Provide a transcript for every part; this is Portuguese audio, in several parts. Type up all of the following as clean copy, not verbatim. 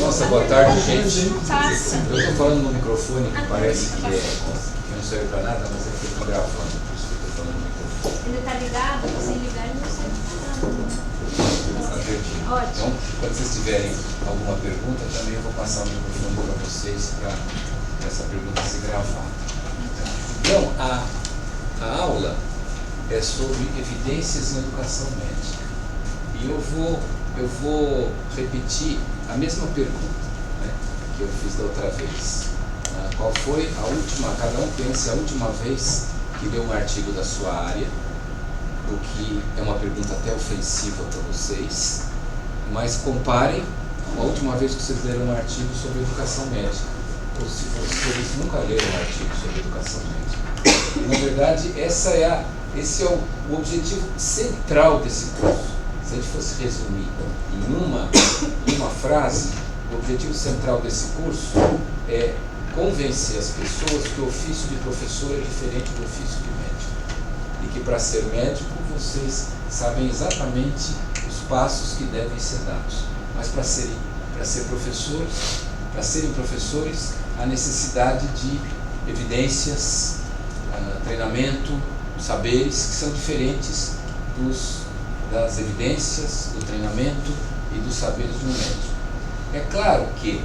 Nossa, boa tarde, gente. Passa. Eu estou falando no microfone que parece que não serve para nada, mas é que eu estou gravando, por isso que eu estou falando no microfone. Ele está ligado, sem ligar ele não serve para nada. Ótimo. Então, quando vocês tiverem alguma pergunta, também eu vou passar o microfone para vocês para essa pergunta ser gravada. Então, a aula é sobre evidências em educação médica. E eu vou repetir a mesma pergunta, né, que eu fiz da outra vez. Qual foi a última, cada um pense a última vez que leu um artigo da sua área, o que é uma pergunta até ofensiva para vocês, mas comparem com a última vez que vocês leram um artigo sobre educação médica, ou se vocês nunca leram um artigo sobre educação médica. Na verdade, esse é o objetivo central desse curso. Se a gente fosse resumir em uma frase, o objetivo central desse curso é convencer as pessoas que o ofício de professor é diferente do ofício de médico. E que para ser médico vocês sabem exatamente os passos que devem ser dados. Mas para serem professores, há necessidade de evidências, treinamento, saberes que são diferentes das evidências, do treinamento e dos saberes do médico. É claro que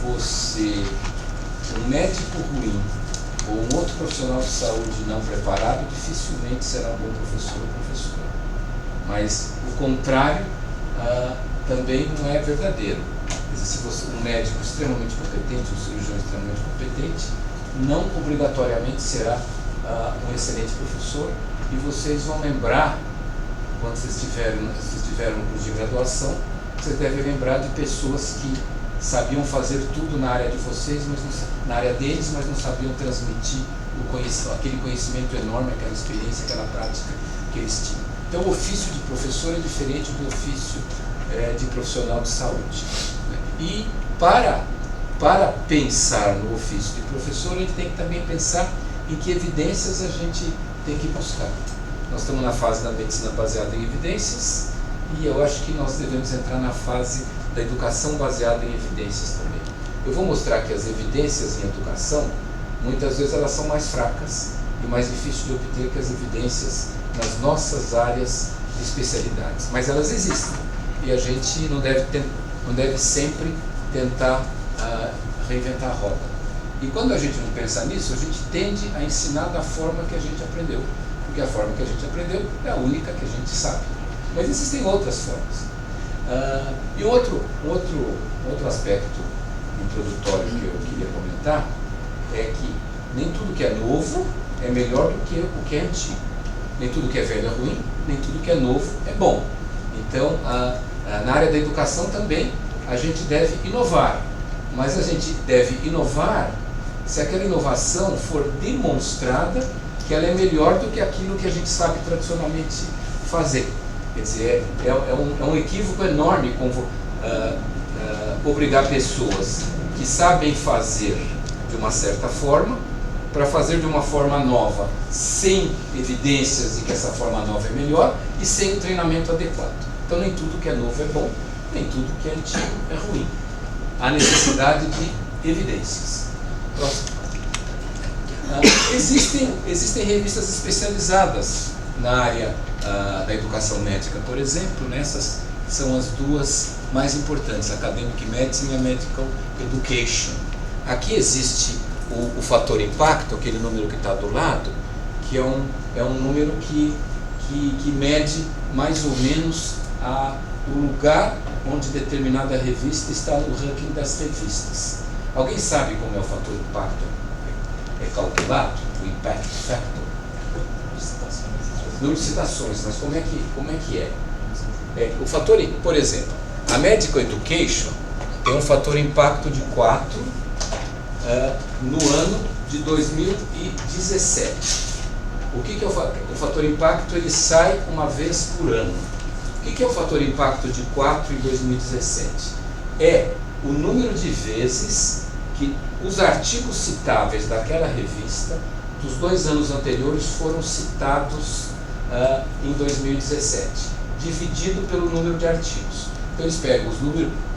um médico ruim ou um outro profissional de saúde não preparado dificilmente será um bom professor ou professora. Mas o contrário também não é verdadeiro. Se você um médico extremamente competente, um cirurgião extremamente competente, não obrigatoriamente será um excelente professor, e vocês vão lembrar, quando vocês tiveram um curso de graduação, vocês devem lembrar de pessoas que sabiam fazer tudo na área de vocês, na área deles, mas não sabiam transmitir aquele conhecimento enorme, aquela experiência, aquela prática que eles tinham. Então, o ofício de professor é diferente do ofício de profissional de saúde. E para pensar no ofício de professor, a gente tem que também pensar em que evidências a gente tem que buscar. Nós estamos na fase da medicina baseada em evidências, e eu acho que nós devemos entrar na fase da educação baseada em evidências também. Eu vou mostrar que as evidências em educação, muitas vezes elas são mais fracas e mais difíceis de obter que as evidências nas nossas áreas de especialidades. Mas elas existem, e a gente não deve sempre tentar reinventar a roda. E quando a gente não pensa nisso, a gente tende a ensinar da forma que a gente aprendeu, porque a forma que a gente aprendeu é a única que a gente sabe. Mas existem outras formas. E outro aspecto introdutório que eu queria comentar é que nem tudo que é novo é melhor do que o que é antigo. Nem tudo que é velho é ruim, nem tudo que é novo é bom. Então, na área da educação também, a gente deve inovar. Mas a gente deve inovar se aquela inovação for demonstrada que ela é melhor do que aquilo que a gente sabe tradicionalmente fazer. Quer dizer, é um equívoco enorme obrigar pessoas que sabem fazer de uma certa forma para fazer de uma forma nova, sem evidências de que essa forma nova é melhor e sem o treinamento adequado. Então, nem tudo que é novo é bom, nem tudo que é antigo é ruim. Há necessidade de evidências. Próximo. Existem revistas especializadas na área da educação médica, por exemplo, né? Essas são as duas mais importantes, Academic Medicine e a Medical Education. Aqui existe o fator impacto, aquele número que está do lado, que é um número que mede mais ou menos o lugar onde determinada revista está no ranking das revistas. Alguém sabe como é o fator impacto? É calculado? O impact factor? Número de citações, mas como é que é? O fator, por exemplo, a Medical Education tem um fator impacto de 4 no ano de 2017. O que é o fator impacto? Ele sai uma vez por ano. O que é o fator impacto de 4 em 2017? É o número de vezes que os artigos citáveis daquela revista dos 2 anos anteriores foram citados em 2017, dividido pelo número de artigos. Então eles pegam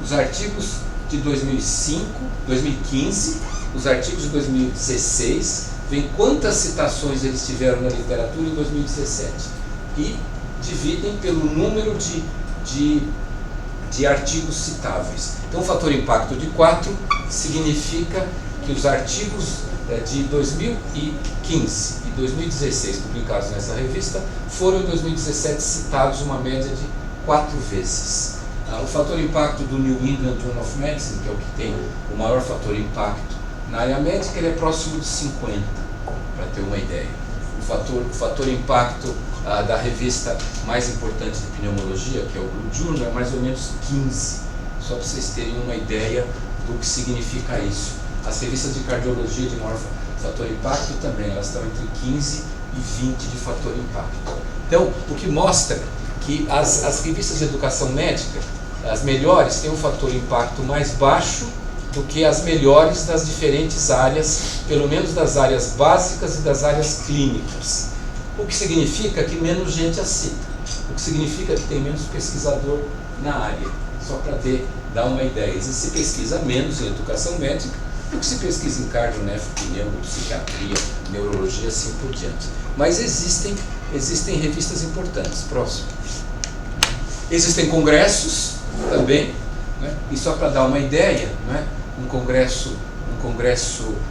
os artigos de 2005, 2015, os artigos de 2016, vem quantas citações eles tiveram na literatura em 2017 e dividem pelo número de artigos citáveis. Então o fator impacto de 4 significa que os artigos de 2015 e 2016 publicados nessa revista foram em 2017 citados uma média de 4 vezes. O fator impacto do New England Journal of Medicine, que é o que tem o maior fator impacto na área médica, ele é próximo de 50, para ter uma ideia. O fator impacto da revista mais importante de pneumologia, que é o Blue Journal, é mais ou menos 15, só para vocês terem uma ideia do que significa isso. As revistas de cardiologia de maior fator impacto também, elas estão entre 15 e 20 de fator impacto. Então, o que mostra que as revistas de educação médica, as melhores, têm um fator impacto mais baixo do que as melhores das diferentes áreas, pelo menos das áreas básicas e das áreas clínicas. O que significa que menos gente a cita, o que significa que tem menos pesquisador na área, só para dar uma ideia. Se pesquisa menos em educação médica do que se pesquisa em cardio, nefro, pneu, psiquiatria, neurologia, assim por diante. Mas existem revistas importantes. Próximo. Existem congressos também, né? E só para dar uma ideia, né? Um congresso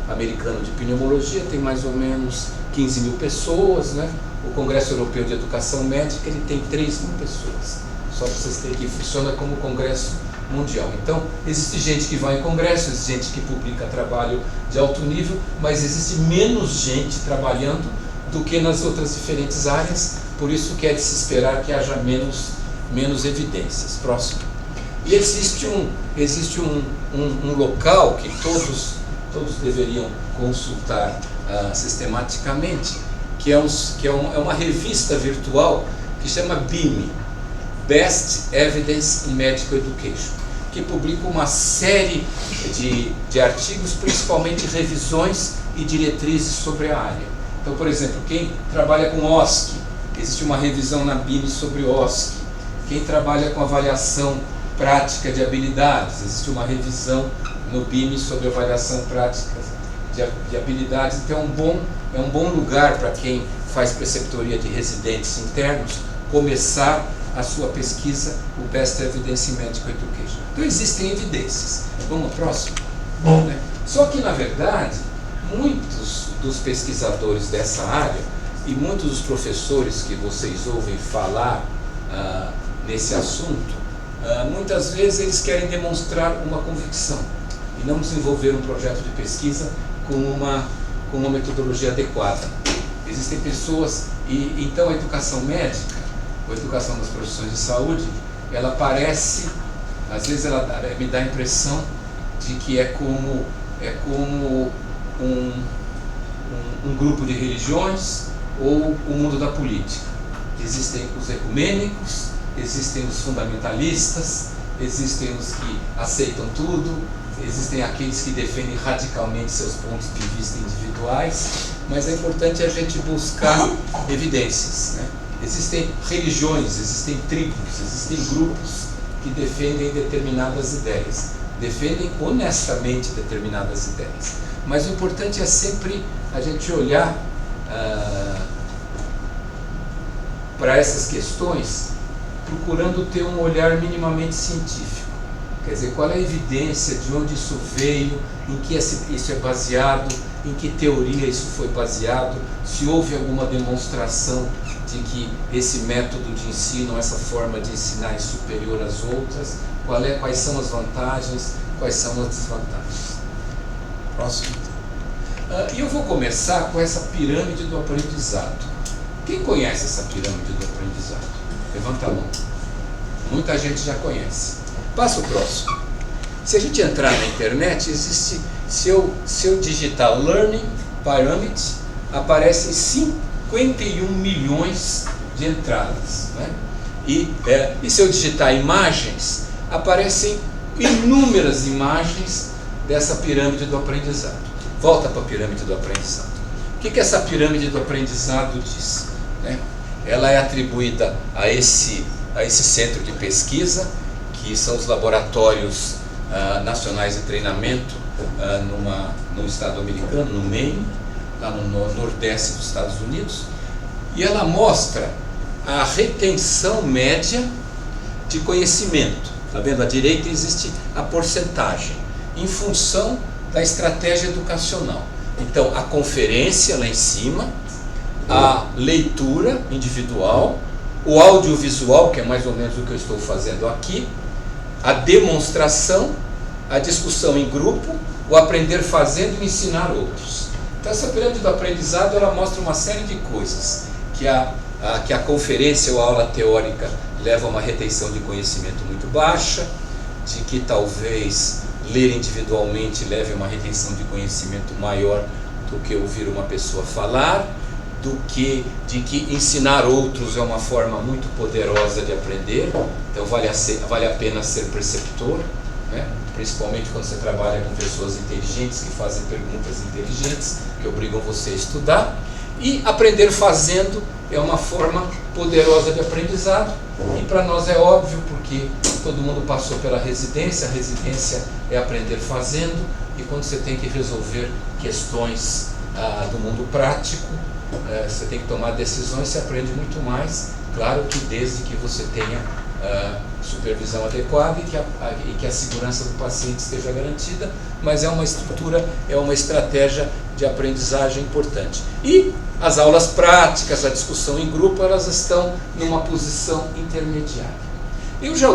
americano de pneumologia tem mais ou menos 15 mil pessoas, né? O Congresso Europeu de Educação Médica ele tem 3 mil pessoas. Só para vocês terem que funciona como congresso mundial. Então, existe gente que vai em congresso, existe gente que publica trabalho de alto nível, mas existe menos gente trabalhando do que nas outras diferentes áreas, por isso que é de se esperar que haja menos evidências. Próximo. E existe um local que todos deveriam consultar sistematicamente, que é uma revista virtual que chama BEME, Best Evidence in Medical Education, que publica uma série de artigos, principalmente revisões e diretrizes sobre a área. Então, por exemplo, quem trabalha com OSCE, existe uma revisão na BEME sobre OSCE. Quem trabalha com avaliação prática de habilidades, existe uma revisão no BEME sobre avaliação prática de habilidades. Então é um bom lugar para quem faz preceptoria de residentes internos começar a sua pesquisa, o Best Evidence in Medical Education. Então existem evidências. Vamos ao próximo? Né? Só que, na verdade, muitos dos pesquisadores dessa área e muitos dos professores que vocês ouvem falar nesse assunto, muitas vezes eles querem demonstrar uma convicção e não desenvolver um projeto de pesquisa com uma metodologia adequada. Existem pessoas, e então a educação médica, ou a educação das profissões de saúde, ela parece, às vezes ela me dá a impressão de que é como um grupo de religiões ou o mundo da política. Existem os ecumênicos, existem os fundamentalistas, existem os que aceitam tudo, existem aqueles que defendem radicalmente seus pontos de vista individuais, mas é importante a gente buscar evidências, né? Existem religiões, existem tribos, existem grupos que defendem determinadas ideias, defendem honestamente determinadas ideias, mas o importante é sempre a gente olhar para essas questões procurando ter um olhar minimamente científico. Quer dizer, qual é a evidência, de onde isso veio, em que isso é baseado, em que teoria isso foi baseado, se houve alguma demonstração de que esse método de ensino, essa forma de ensinar é superior às outras, quais são as vantagens, quais são as desvantagens. Próximo. E eu vou começar com essa pirâmide do aprendizado. Quem conhece essa pirâmide do aprendizado? Levanta a mão. Muita gente já conhece. Passa o próximo. Se a gente entrar na internet, existe, se eu digitar Learning Pyramid, aparecem 51 milhões de entradas, né? E se eu digitar imagens, aparecem inúmeras imagens dessa pirâmide do aprendizado. Volta para a pirâmide do aprendizado. O que essa pirâmide do aprendizado diz? Né? Ela é atribuída a esse centro de pesquisa, que são os laboratórios nacionais de treinamento num estado americano, no Maine, lá no nordeste dos Estados Unidos, e ela mostra a retenção média de conhecimento. Está vendo? À direita existe a porcentagem, em função da estratégia educacional. Então, a conferência lá em cima, a leitura individual, o audiovisual, que é mais ou menos o que eu estou fazendo aqui, a demonstração, a discussão em grupo, o aprender fazendo e ensinar outros. Então, essa pirâmide do aprendizado, ela mostra uma série de coisas, que a conferência ou a aula teórica leva a uma retenção de conhecimento muito baixa, de que talvez ler individualmente leve a uma retenção de conhecimento maior do que ouvir uma pessoa falar, de que ensinar outros é uma forma muito poderosa de aprender. Então vale a pena ser preceptor, né? Principalmente quando você trabalha com pessoas inteligentes que fazem perguntas inteligentes, que obrigam você a estudar. E aprender fazendo é uma forma poderosa de aprendizado, e para nós é óbvio, porque todo mundo passou pela residência. A residência é aprender fazendo, e quando você tem que resolver questões do mundo prático, você tem que tomar decisões, você aprende muito mais, claro que desde que você tenha supervisão adequada e que a segurança do paciente esteja garantida, mas é uma estrutura, é uma estratégia de aprendizagem importante. E as aulas práticas, a discussão em grupo, elas estão numa posição intermediária. Eu já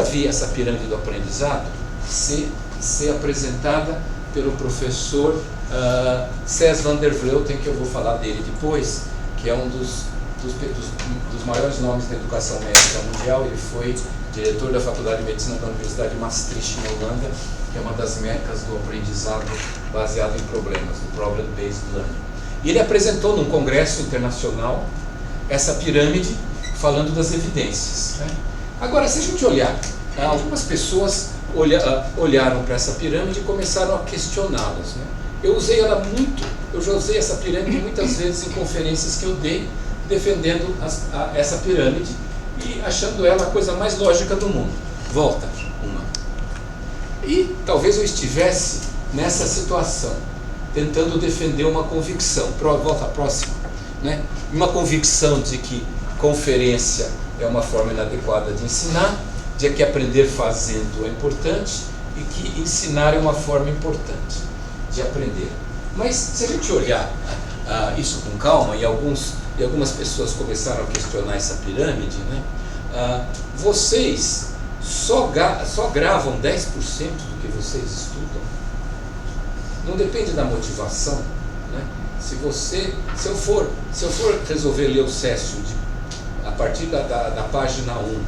vi essa pirâmide do aprendizado ser apresentada pelo professor Cés van der Vleuten, que eu vou falar dele depois, que é um dos maiores nomes da educação médica mundial. Ele foi diretor da Faculdade de Medicina da Universidade de Maastricht, na Holanda, que é uma das mecas do aprendizado baseado em problemas, do Problem-Based Learning. E ele apresentou num congresso internacional essa pirâmide, falando das evidências, né? Agora, se a gente olhar, algumas pessoas olharam para essa pirâmide e começaram a questioná-las, né? Eu já usei essa pirâmide muitas vezes em conferências que eu dei, defendendo essa pirâmide e achando ela a coisa mais lógica do mundo. Volta uma. E talvez eu estivesse nessa situação, tentando defender uma convicção. Volta a próxima, né? Uma convicção de que conferência é uma forma inadequada de ensinar, de que aprender fazendo é importante e que ensinar é uma forma importante de aprender. Mas se a gente olhar isso com calma, e algumas pessoas começaram a questionar essa pirâmide, né? Vocês só gravam 10% do que vocês estudam. Não depende da motivação, né? Se eu for resolver ler o Cécio a partir da página 1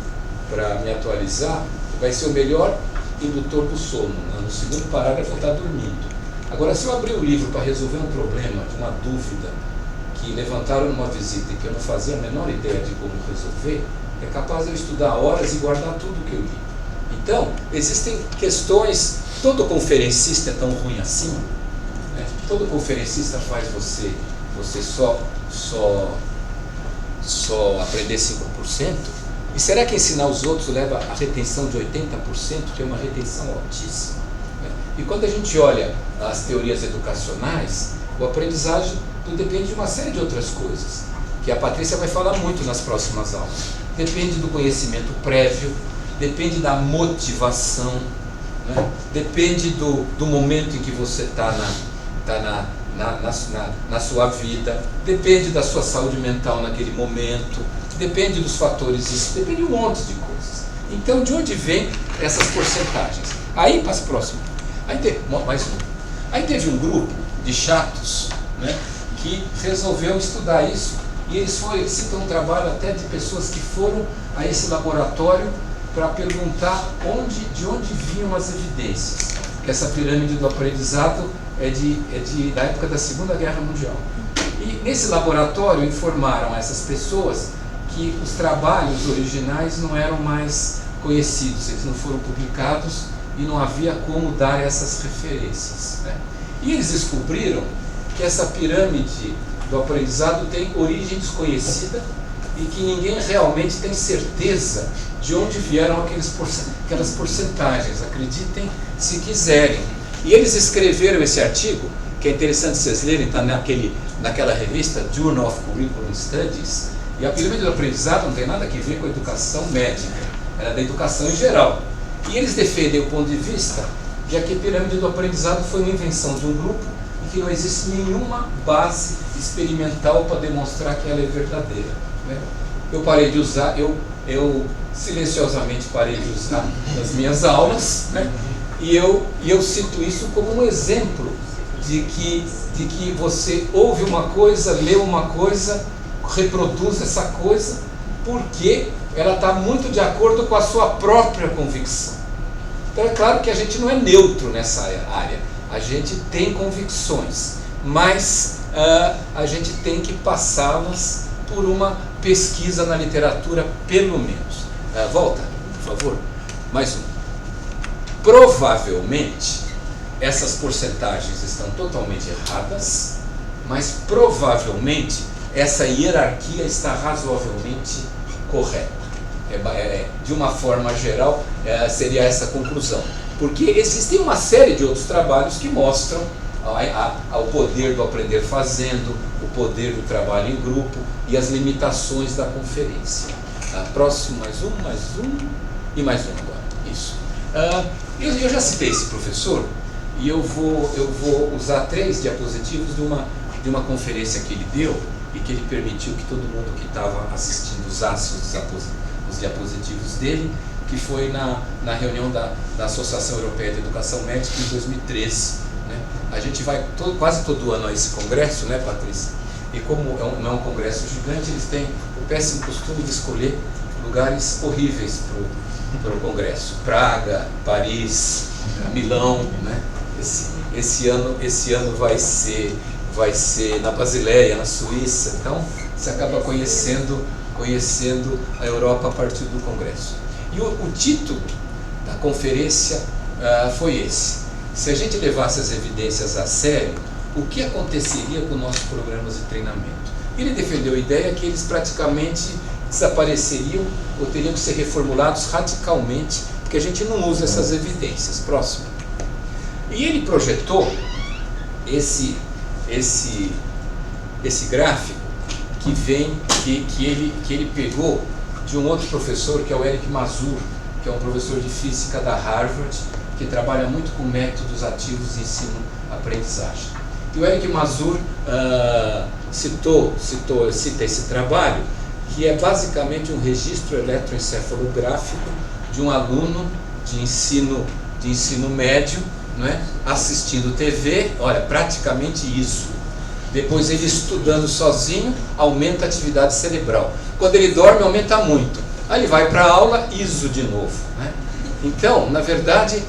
para me atualizar, vai ser o melhor indutor do sono, né? No segundo parágrafo eu vou estar dormindo. Agora, se eu abrir o livro para resolver um problema, de uma dúvida que levantaram numa visita e que eu não fazia a menor ideia de como resolver, é capaz de eu estudar horas e guardar tudo que eu li. Então, existem questões. Todo conferencista é tão ruim assim, né? Todo conferencista faz você só aprender 5%? E será que ensinar os outros leva a retenção de 80%, que é uma retenção altíssima? E quando a gente olha as teorias educacionais, o aprendizagem depende de uma série de outras coisas, que a Patrícia vai falar muito nas próximas aulas. Depende do conhecimento prévio, depende da motivação, né? Depende do momento em que você está na sua vida, depende da sua saúde mental naquele momento, depende dos fatores, depende de um monte de coisas. Então, de onde vem essas porcentagens? Aí, para as próximas. Aí teve um grupo de chatos, né, que resolveu estudar isso, e eles citam um trabalho até de pessoas que foram a esse laboratório para perguntar de onde vinham as evidências, que essa pirâmide do aprendizado é da época da Segunda Guerra Mundial. E nesse laboratório informaram a essas pessoas que os trabalhos originais não eram mais conhecidos, eles não foram publicados e não havia como dar essas referências, né? E eles descobriram que essa pirâmide do aprendizado tem origem desconhecida e e que ninguém realmente tem certeza de onde vieram aquelas porcentagens, acreditem se quiserem. E eles escreveram esse artigo, que é interessante vocês lerem, está naquela revista Journal of Curriculum Studies, e a pirâmide do aprendizado não tem nada a ver com a educação médica, ela é da educação em geral. E eles defendem o ponto de vista de que a pirâmide do aprendizado foi uma invenção de um grupo e que não existe nenhuma base experimental para demonstrar que ela é verdadeira, né? Eu parei de usar, eu silenciosamente parei de usar nas minhas aulas, né? E eu cito isso como um exemplo de que você ouve uma coisa, lê uma coisa, reproduz essa coisa, porque ela está muito de acordo com a sua própria convicção. Então é claro que a gente não é neutro nessa área, a gente tem convicções, mas a gente tem que passá-las por uma pesquisa na literatura, pelo menos. Volta, por favor. Mais um. Provavelmente, essas porcentagens estão totalmente erradas, mas provavelmente essa hierarquia está razoavelmente correta. De uma forma geral, seria essa a conclusão. Porque existem uma série de outros trabalhos que mostram o poder do aprender fazendo, o poder do trabalho em grupo e as limitações da conferência. Próximo, mais um e mais um agora. Isso. Eu já citei esse professor e eu vou usar 3 diapositivos de uma conferência que ele deu e que ele permitiu que todo mundo que estava assistindo usasse os diapositivos dele, que foi na reunião da Associação Europeia de Educação Médica em 2013. Né? A gente vai quase todo ano a esse congresso, né, Patrícia? E como não é um congresso gigante, eles têm o péssimo costume de escolher lugares horríveis para o congresso. Praga, Paris, Milão, né? Esse ano vai ser na Basileia, na Suíça. Então, você acaba conhecendo a Europa a partir do congresso. E o título da conferência foi esse. Se a gente levasse as evidências a sério, o que aconteceria com nossos programas de treinamento? Ele defendeu a ideia que eles praticamente desapareceriam ou teriam que ser reformulados radicalmente, porque a gente não usa essas evidências. Próximo. E ele projetou esse gráfico que ele pegou de um outro professor, que é o Eric Mazur, que é um professor de física da Harvard, que trabalha muito com métodos ativos de ensino-aprendizagem. E o Eric Mazur cita esse trabalho, que é basicamente um registro eletroencefalográfico de um aluno de ensino médio, não é? Assistindo TV, olha, praticamente isso. Depois ele estudando sozinho, aumenta a atividade cerebral. Quando ele dorme, aumenta muito. Aí ele vai para a aula, ISO de novo, né? Então, na verdade,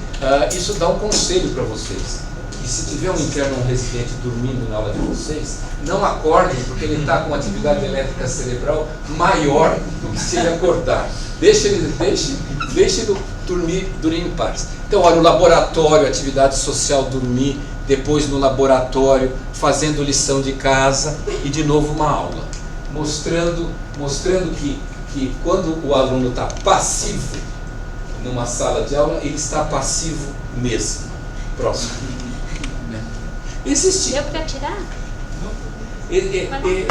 isso dá um conselho para vocês. Que se tiver um interno ou um residente dormindo na aula de vocês, não acordem, porque ele está com uma atividade elétrica cerebral maior do que se ele acordar. Deixe ele dormir em paz. Então, olha, o laboratório, atividade social, dormir, depois no laboratório, fazendo lição de casa e de novo uma aula. Mostrando que quando o aluno está passivo numa sala de aula, ele está passivo mesmo. Próximo. Existe. Deu para tirar?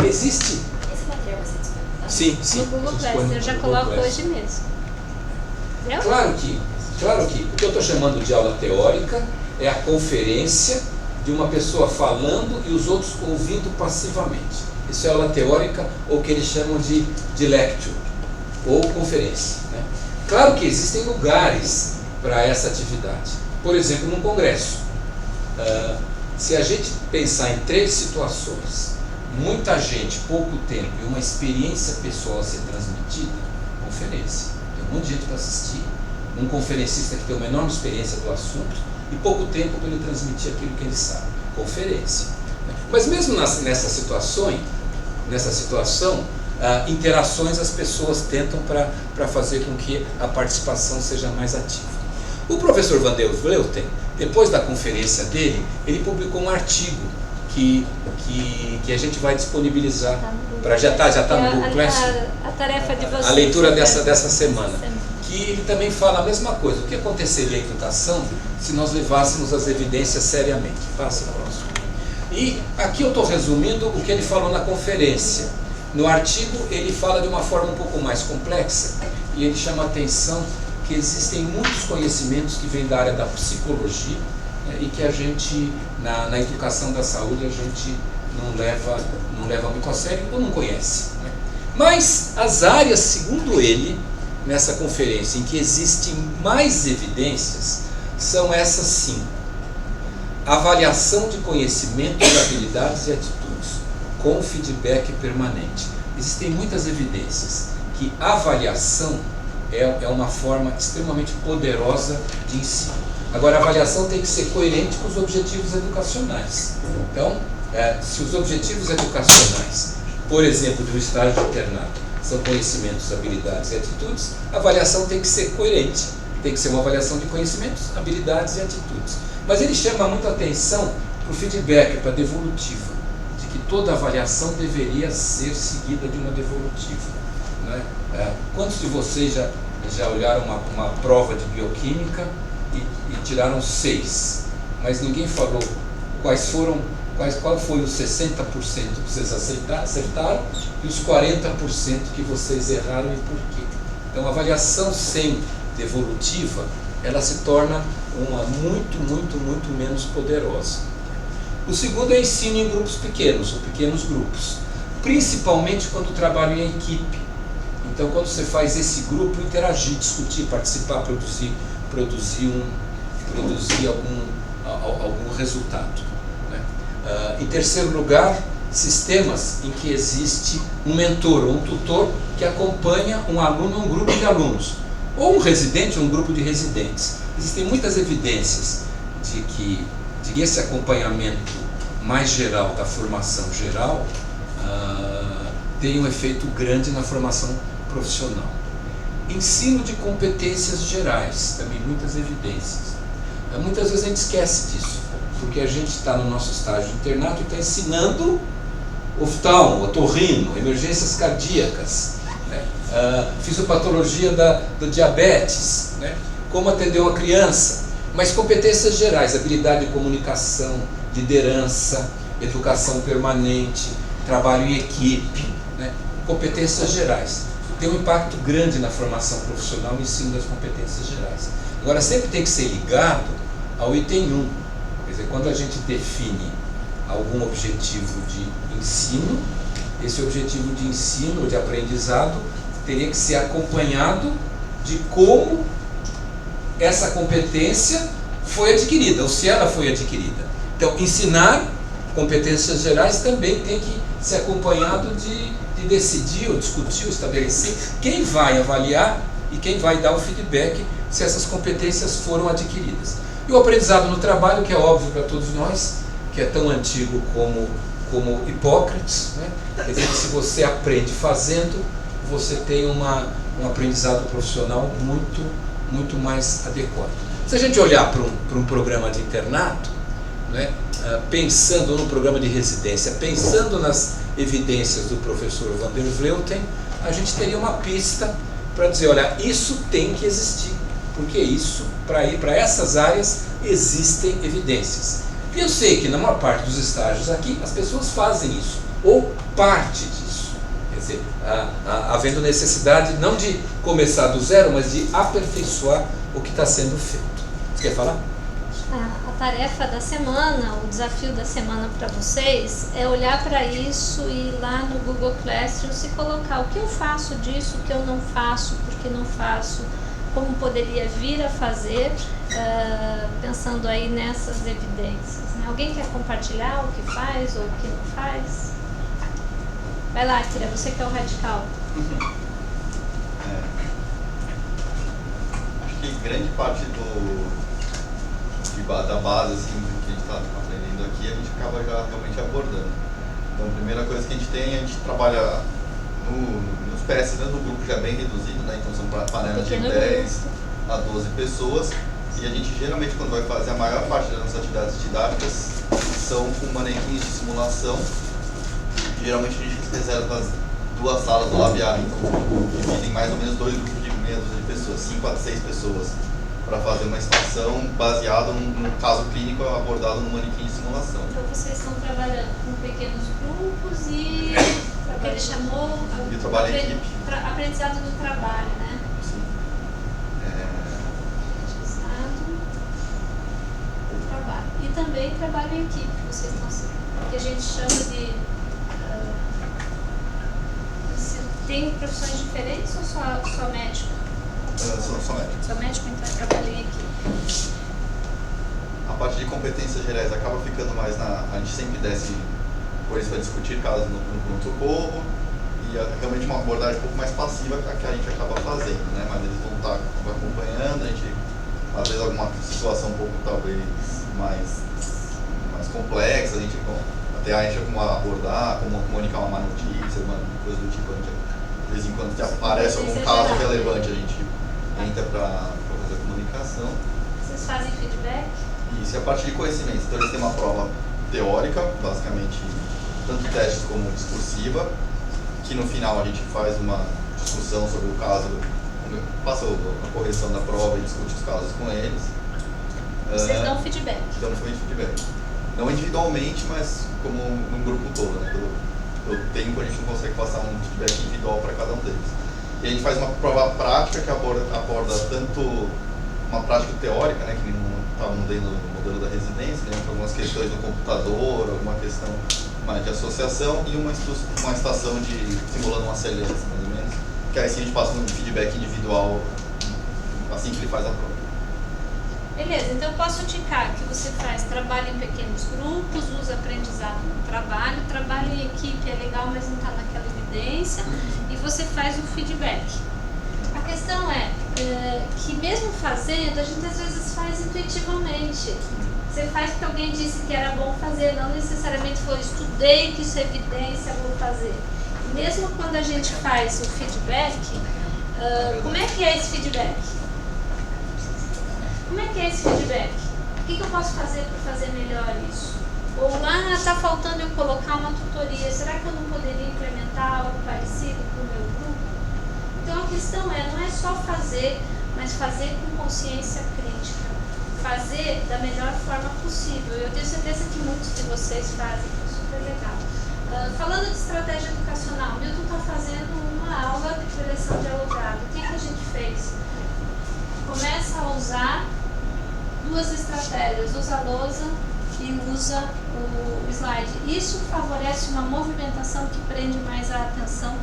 Existe. Esse material vai ser disponibilizado? Sim. No Google Classroom, eu já coloco hoje mesmo. Deu? Claro que o que eu estou chamando de aula teórica é a conferência de uma pessoa falando e os outros ouvindo passivamente. Isso é aula teórica, ou o que eles chamam de lecture, ou conferência, né? Claro que existem lugares para essa atividade. Por exemplo, num congresso. Se a gente pensar em 3 situações, muita gente, pouco tempo e uma experiência pessoal a ser transmitida, conferência. Tem um monte de gente para assistir, um conferencista que tem uma enorme experiência do assunto e pouco tempo para ele transmitir aquilo que ele sabe, conferência. Mas mesmo nessa situação, interações as pessoas tentam para fazer com que a participação seja mais ativa. O professor Van der Vleuten, depois da conferência dele, ele publicou um artigo que a gente vai disponibilizar já tá no Google Classroom. A tarefa de vocês. A leitura dessa semana. Que ele também fala a mesma coisa. O que aconteceria em educação se nós levássemos as evidências seriamente? Passa o próximo. E aqui eu estou resumindo o que ele falou na conferência. No artigo ele fala de uma forma um pouco mais complexa e ele chama a atenção que existem muitos conhecimentos que vêm da área da psicologia, né, e que a gente, na educação da saúde, a gente não leva muito a sério ou não conhece, né? Mas as áreas, segundo ele, nessa conferência, em que existem mais evidências, são essas 5. Avaliação de conhecimentos, habilidades e atitudes, com feedback permanente. Existem muitas evidências que a avaliação é uma forma extremamente poderosa de ensino. Agora, a avaliação tem que ser coerente com os objetivos educacionais. Então, se os objetivos educacionais, por exemplo, de um estágio de internato, são conhecimentos, habilidades e atitudes, a avaliação tem que ser coerente, tem que ser uma avaliação de conhecimentos, habilidades e atitudes. Mas ele chama muito a atenção para o feedback, para a devolutiva, de que toda avaliação deveria ser seguida de uma devolutiva, né? Quantos de vocês já olharam uma prova de bioquímica e tiraram 6, mas ninguém falou qual foi os 60% que vocês acertaram e os 40% que vocês erraram e por quê? Então, a avaliação sem devolutiva, ela se torna uma muito menos poderosa. O segundo é ensino em grupos pequenos, ou pequenos grupos, principalmente quando trabalho em equipe. Então, quando você faz esse grupo, interagir, discutir, participar, produzir algum resultado, né? Em terceiro lugar, sistemas em que existe um mentor ou um tutor que acompanha um aluno ou um grupo de alunos, ou um residente ou um grupo de residentes. Existem muitas evidências de que esse acompanhamento mais geral da formação geral tem um efeito grande na formação profissional. Ensino de competências gerais, também muitas evidências. Muitas vezes a gente esquece disso, porque a gente está no nosso estágio de internato e está ensinando oftalmo, otorrino, emergências cardíacas, né? Fisiopatologia do diabetes, né? Como atender uma criança, mas competências gerais, habilidade de comunicação, liderança, educação permanente, trabalho em equipe, né? Competências gerais. Tem um impacto grande na formação profissional e ensino das competências gerais. Agora, sempre tem que ser ligado ao item 1. Quer dizer, quando a gente define algum objetivo de ensino, esse objetivo de ensino ou de aprendizado teria que ser acompanhado de como essa competência foi adquirida, ou se ela foi adquirida. Então, ensinar competências gerais também tem que ser acompanhado de decidir, ou discutir, ou estabelecer quem vai avaliar e quem vai dar o feedback se essas competências foram adquiridas. E o aprendizado no trabalho, que é óbvio para todos nós, que é tão antigo como Hipócrates, né? Quer dizer que se você aprende fazendo, você tem um aprendizado profissional muito mais adequado. Se a gente olhar para um programa de internato, né, pensando no programa de residência, pensando nas evidências do professor Van der Vleuten, a gente teria uma pista para dizer, olha, isso tem que existir, porque isso, para essas áreas, existem evidências. E eu sei que na maior parte dos estágios aqui, as pessoas fazem isso, ou parte disso. Quer dizer, havendo necessidade não de começar do zero, mas de aperfeiçoar o que está sendo feito. Você quer falar? A tarefa da semana, o desafio da semana para vocês é olhar para isso e ir lá no Google Classroom se colocar o que eu faço disso, o que eu não faço, por que não faço, como poderia vir a fazer, pensando aí nessas evidências, né? Alguém quer compartilhar o que faz ou o que não faz? Vai lá, Kira, você que é o radical. Acho que grande parte da base assim, do que a gente está aprendendo aqui, a gente acaba já realmente abordando. Então, a primeira coisa que a gente trabalha nos PS, dentro do grupo já bem reduzido, né? Então são panelas de 10 a 12 pessoas, e a gente geralmente, quando vai fazer a maior parte das nossas atividades didáticas, são com manequins de simulação. Geralmente a gente reserva 2 salas do labiar, então dividem mais ou menos 2 grupos de meia dúzia de pessoas, 5 a 6 pessoas, para fazer uma estação baseada num caso clínico abordado no manequim de simulação. Então vocês estão trabalhando com pequenos grupos e o que ele chamou E o trabalho em equipe. Aprendizado do trabalho, né? Sim. Aprendizado do trabalho. E também trabalho em equipe, que vocês estão que a gente chama de tem profissões diferentes ou só médico? Só médico. Só médico, então é trabalho em equipe. A parte de competências gerais acaba ficando mais a gente sempre desce por isso para discutir casos no pronto-socorro e realmente uma abordagem um pouco mais passiva que a gente acaba fazendo, né? Mas eles vão estar acompanhando, a gente, às vezes alguma situação um pouco talvez mais complexa, a gente até acha como abordar, como comunicar uma má notícia, uma coisa do tipo, a gente, de vez em quando se aparece algum caso relevante, a gente entra para fazer a comunicação. Vocês fazem feedback? Isso, e a parte de conhecimento. Então eles têm uma prova teórica, basicamente, tanto testes como discursiva, que no final a gente faz uma discussão sobre o caso, passa a correção da prova e discute os casos com eles. Vocês dão feedback? Damos feedback. Não individualmente, mas como num grupo todo, né? Pelo tempo a gente não consegue passar um feedback individual para cada um deles. E a gente faz uma prova prática que aborda tanto uma prática teórica, né, que não estavam dentro do modelo da residência, né, algumas questões no computador, alguma questão mais de associação e uma estação de simulando uma CLS, mais ou menos, que aí sim a gente passa um feedback individual assim que ele faz a prova. Beleza, então eu posso indicar que você faz trabalho em pequenos grupos, usa aprendizado no trabalho em equipe é legal, mas não está naquela evidência, e você faz o feedback. A questão é que mesmo fazendo, a gente às vezes faz intuitivamente. Você faz porque alguém disse que era bom fazer, não necessariamente foi estudei que isso é evidência, vou fazer. E mesmo quando a gente faz o feedback, como é que é esse feedback? Como é que é esse feedback? O que eu posso fazer para fazer melhor isso? Ou lá está faltando eu colocar uma tutoria, será que eu não poderia implementar algo parecido para o meu grupo? Então a questão não é só fazer, mas fazer com consciência crítica. Fazer da melhor forma possível. Eu tenho certeza que muitos de vocês fazem, que é super legal. Falando de estratégia educacional, Milton está fazendo uma aula de prevenção dialogada. O que a gente fez? Começa a usar 2 estratégias, usa a lousa e usa o slide. Isso favorece uma movimentação que prende mais a atenção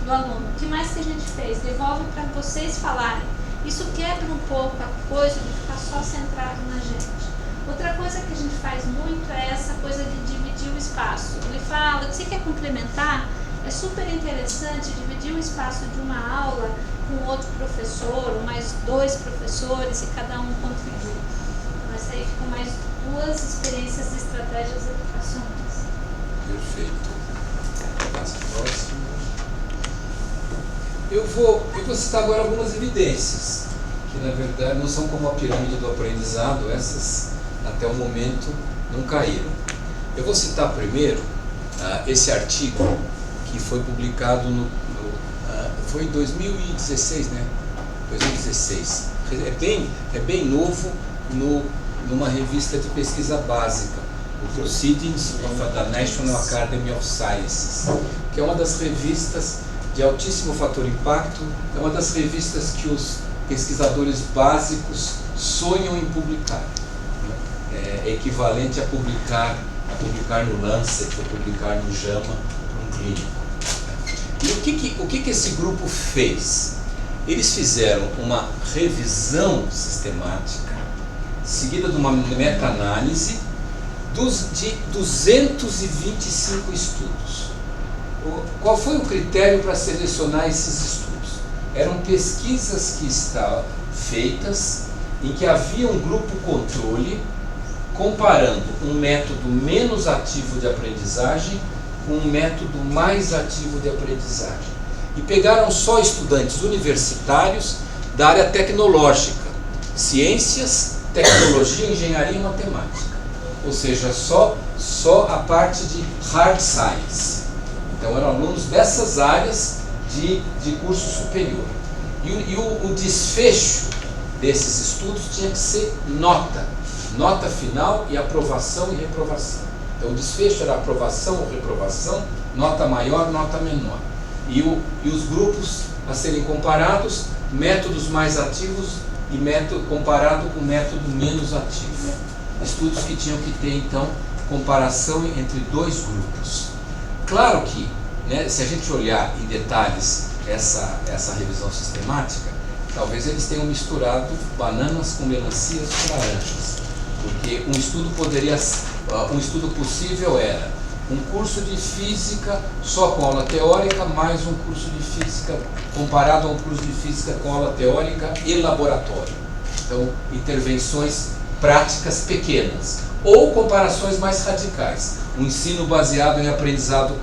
do aluno. O que mais que a gente fez? Devolve para vocês falarem. Isso quebra um pouco a coisa de ficar só centrado na gente. Outra coisa que a gente faz muito é essa coisa de dividir o espaço. Ele fala que você quer complementar, é super interessante dividir o espaço de uma aula com outro professor, ou mais 2 professores e cada um contribui. Mas aí ficam mais 2 experiências e estratégias educacionais. Perfeito. Passa próximo. Eu vou citar agora algumas evidências, que na verdade não são como a pirâmide do aprendizado, essas até o momento não caíram. Eu vou citar primeiro esse artigo que foi publicado foi em 2016, né? 2016. É bem novo numa revista de pesquisa básica, o Proceedings of the National Academy of Sciences, que é uma das revistas de altíssimo fator impacto, é uma das revistas que os pesquisadores básicos sonham em publicar. É equivalente a publicar no Lancet, ou publicar no JAMA, para um clínico. E o que esse grupo fez? Eles fizeram uma revisão sistemática, seguida de uma meta-análise de 225 estudos. Qual foi o critério para selecionar esses estudos? Eram pesquisas que estavam feitas em que havia um grupo controle comparando um método menos ativo de aprendizagem com um método mais ativo de aprendizagem. E pegaram só estudantes universitários da área tecnológica, ciências, tecnologia, engenharia e matemática. Ou seja, só a parte de hard science. Então eram alunos dessas áreas de curso superior. E o desfecho desses estudos tinha que ser nota final e aprovação e reprovação. Então o desfecho era aprovação ou reprovação, nota maior, nota menor. E os grupos a serem comparados, métodos mais ativos e método comparado com método menos ativo. Estudos que tinham que ter, então, comparação entre dois grupos. Claro que, né, se a gente olhar em detalhes essa revisão sistemática, talvez eles tenham misturado bananas com melancias com laranjas. Porque um estudo possível era um curso de física só com aula teórica, mais um curso de física comparado a um curso de física com aula teórica e laboratório. Então, intervenções práticas pequenas. Ou comparações mais radicais. Um ensino baseado em aprendizado,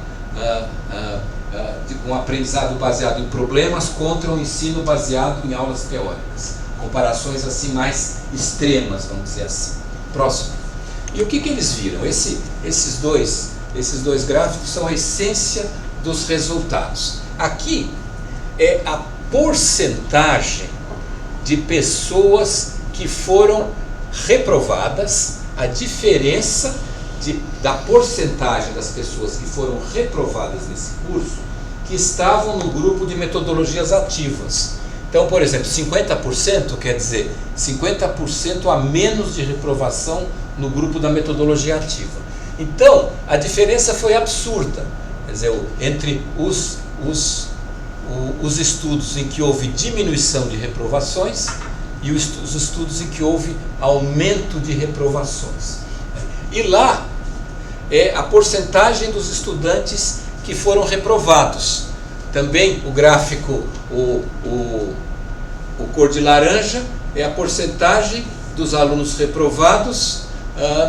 um aprendizado baseado em problemas contra um ensino baseado em aulas teóricas. Comparações assim mais extremas, vamos dizer assim. Próximo. E o que eles viram? Esses dois gráficos são a essência dos resultados. Aqui é a porcentagem de pessoas que foram reprovadas, a diferença da porcentagem das pessoas que foram reprovadas nesse curso, que estavam no grupo de metodologias ativas. Então, por exemplo, 50% quer dizer 50% a menos de reprovação no grupo da metodologia ativa. Então, a diferença foi absurda. Quer dizer, entre os estudos em que houve diminuição de reprovações e os estudos em que houve aumento de reprovações. E lá é a porcentagem dos estudantes que foram reprovados. Também o gráfico, o cor de laranja, é a porcentagem dos alunos reprovados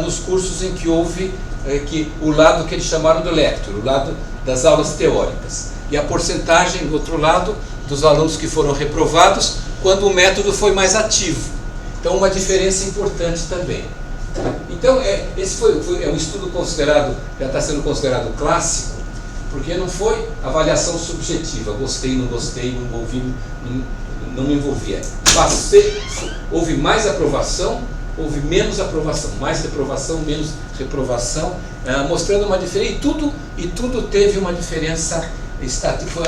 nos cursos em que houve o lado que eles chamaram do lecture, o lado das aulas teóricas. E a porcentagem, do outro lado, dos alunos que foram reprovados quando o método foi mais ativo. Então, uma diferença importante também. Então, esse é um estudo considerado, já está sendo considerado clássico, porque não foi avaliação subjetiva, gostei, não gostei, não envolvi, não me envolvia. Houve mais aprovação, houve menos aprovação, mais reprovação, menos reprovação, mostrando uma diferença, e tudo teve uma diferença,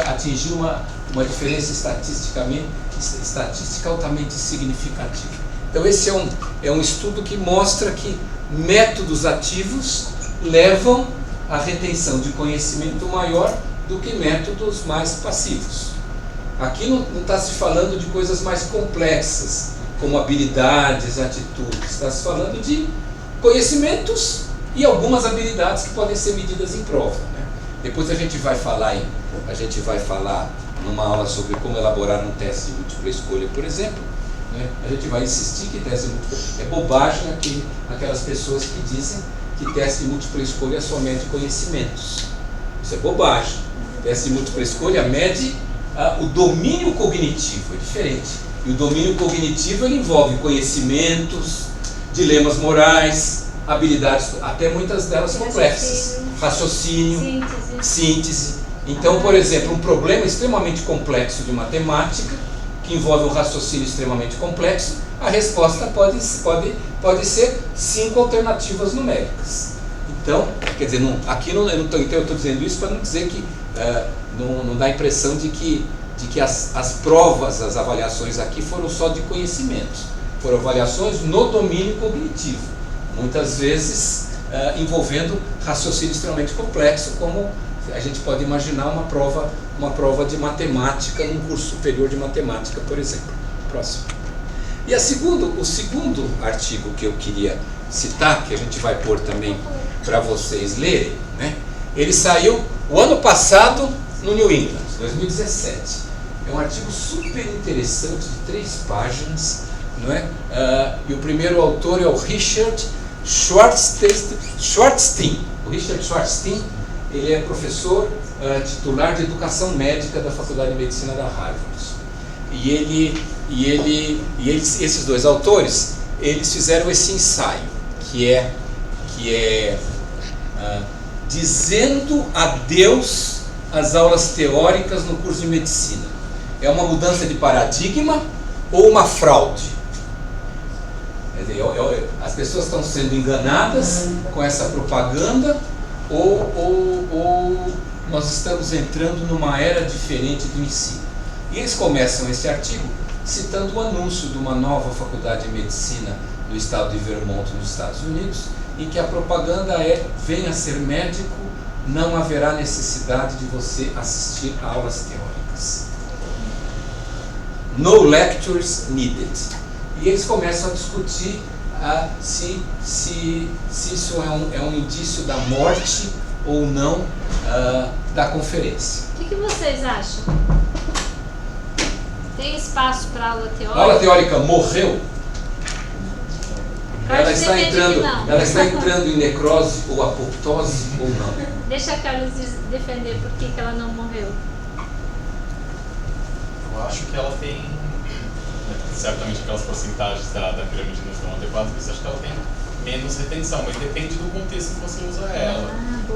atingiu uma diferença estatística altamente significativa. Então esse é um estudo que mostra que métodos ativos levam à retenção de conhecimento maior do que métodos mais passivos. Aqui não está se falando de coisas mais complexas, como habilidades, atitudes. Está se falando de conhecimentos e algumas habilidades que podem ser medidas em prova, né? Depois a gente vai falar numa aula sobre como elaborar um teste de múltipla escolha, por exemplo, né? A gente vai insistir que teste de múltipla escolha é bobagem aquelas pessoas que dizem que teste de múltipla escolha só mede conhecimentos. Isso é bobagem. Teste de múltipla escolha mede o domínio cognitivo, é diferente. E o domínio cognitivo ele envolve conhecimentos, dilemas morais, habilidades, até muitas delas complexas, raciocínio, síntese. Então, por exemplo, um problema extremamente complexo de matemática, que envolve um raciocínio extremamente complexo, a resposta pode ser 5 alternativas numéricas. Então, quer dizer, aqui eu estou dizendo isso para não dizer que não dá a impressão de que as provas, as avaliações aqui foram só de conhecimentos, foram avaliações no domínio cognitivo, muitas vezes envolvendo raciocínio extremamente complexo, como a gente pode imaginar uma prova de matemática num curso superior de matemática, por exemplo. Próximo. E o segundo artigo que eu queria citar, que a gente vai pôr também para vocês lerem, né? Ele saiu o ano passado no New England, 2017. É um artigo super interessante, de 3 páginas, não é? E o primeiro autor é o Richard Schwarzstein. O Richard Schwarzstein, ele é professor titular de educação médica da Faculdade de Medicina da Harvard. Esses dois autores, eles fizeram esse ensaio, que é dizendo adeus as aulas teóricas no curso de medicina? É uma mudança de paradigma ou uma fraude? Quer dizer, as pessoas estão sendo enganadas com essa propaganda ou nós estamos entrando numa era diferente do ensino? E eles começam esse artigo citando o anúncio de uma nova faculdade de medicina no estado de Vermont, nos Estados Unidos, em que a propaganda é: venha ser médico, não haverá necessidade de você assistir a aulas teóricas. No lectures needed. E eles começam a discutir se isso é um indício da morte ou não da conferência. O que vocês acham? Tem espaço para aula teórica? A aula teórica morreu? Ela está entrando em necrose ou apoptose ou não? Deixa a Carlos defender por que ela não morreu. Eu acho que ela tem, certamente aquelas porcentagens da pirâmide não estão adequadas, mas acho que ela tem menos retenção, mas depende do contexto que você usa ela.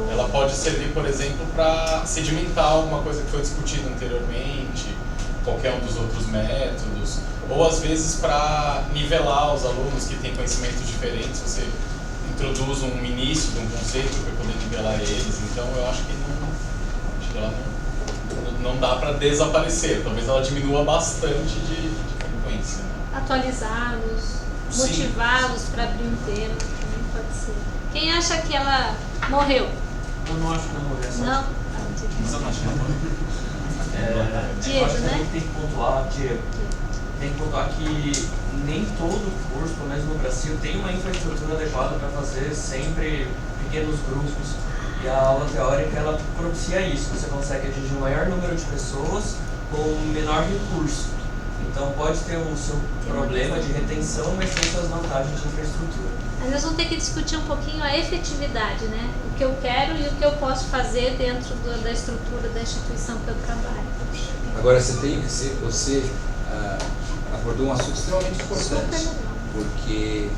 Ela pode servir, por exemplo, para sedimentar alguma coisa que foi discutida anteriormente, qualquer um dos outros métodos, ou às vezes para nivelar os alunos que têm conhecimentos diferentes, você introduz um início de um conceito para poder nivelar eles. Então eu acho que ela não dá para desaparecer, talvez ela diminua bastante de frequência. Atualizá-los, motivá-los para abrir um tema, também pode ser. Quem acha que ela morreu? Eu não acho que ela morreu. Não? Só não acho que ela morreu. Diego, eu acho que né? tem que pontuar, Diego, tem que pontuar que nem todo curso, pelo menos no Brasil, tem uma infraestrutura adequada para fazer sempre pequenos grupos. E a aula teórica, ela propicia isso. Você consegue atingir um maior número de pessoas com menor recurso. Então pode ter o seu problema de retenção, mas tem suas vantagens de infraestrutura. Mas nós vamos ter que discutir um pouquinho a efetividade, né? O que eu quero e o que eu posso fazer dentro da estrutura da instituição que eu trabalho. Agora você abordou um assunto extremamente importante, porque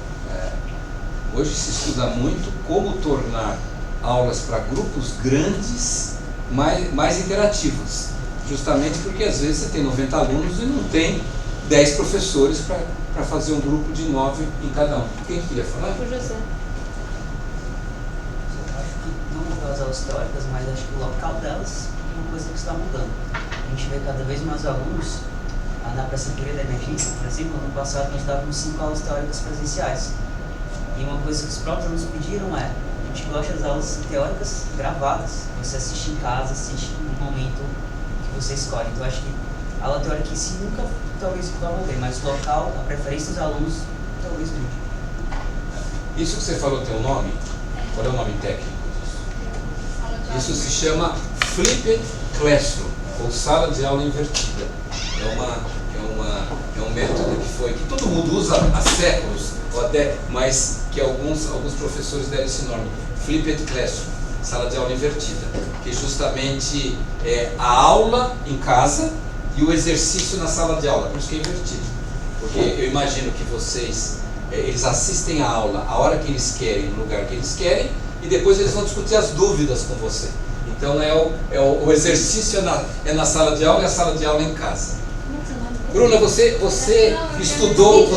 hoje se estuda muito como tornar aulas para grupos grandes mais interativas, justamente porque às vezes você tem 90 alunos e não tem 10 professores para fazer um grupo de 9 em cada um. Quem queria falar? O José. Eu acho que não mudar as aulas teóricas, mas acho que o local delas é uma coisa que está mudando. A gente vê cada vez mais alunos na preceptoria da emergência, por exemplo. Ano passado nós dávamos 5 aulas teóricas presenciais. E uma coisa que os próprios alunos pediram é: a gente gosta das aulas teóricas gravadas. Você assiste em casa, assiste no momento que você escolhe. Então acho que a aula teórica em si nunca talvez vá morrer, mas o local, a preferência dos alunos talvez mude. Isso que você falou tem um nome? Qual é o nome técnico disso? Isso se chama Flipped Classroom, ou sala de aula invertida. É um método que todo mundo usa há séculos, ou até, mas que alguns professores deram esse nome, Flipped Classroom, sala de aula invertida, que justamente é a aula em casa e o exercício na sala de aula, por isso que é invertido. Porque eu imagino que eles assistem a aula a hora que eles querem, no lugar que eles querem, e depois eles vão discutir as dúvidas com você. Então o exercício é na sala de aula e a sala de aula em casa. Bruna, você estudou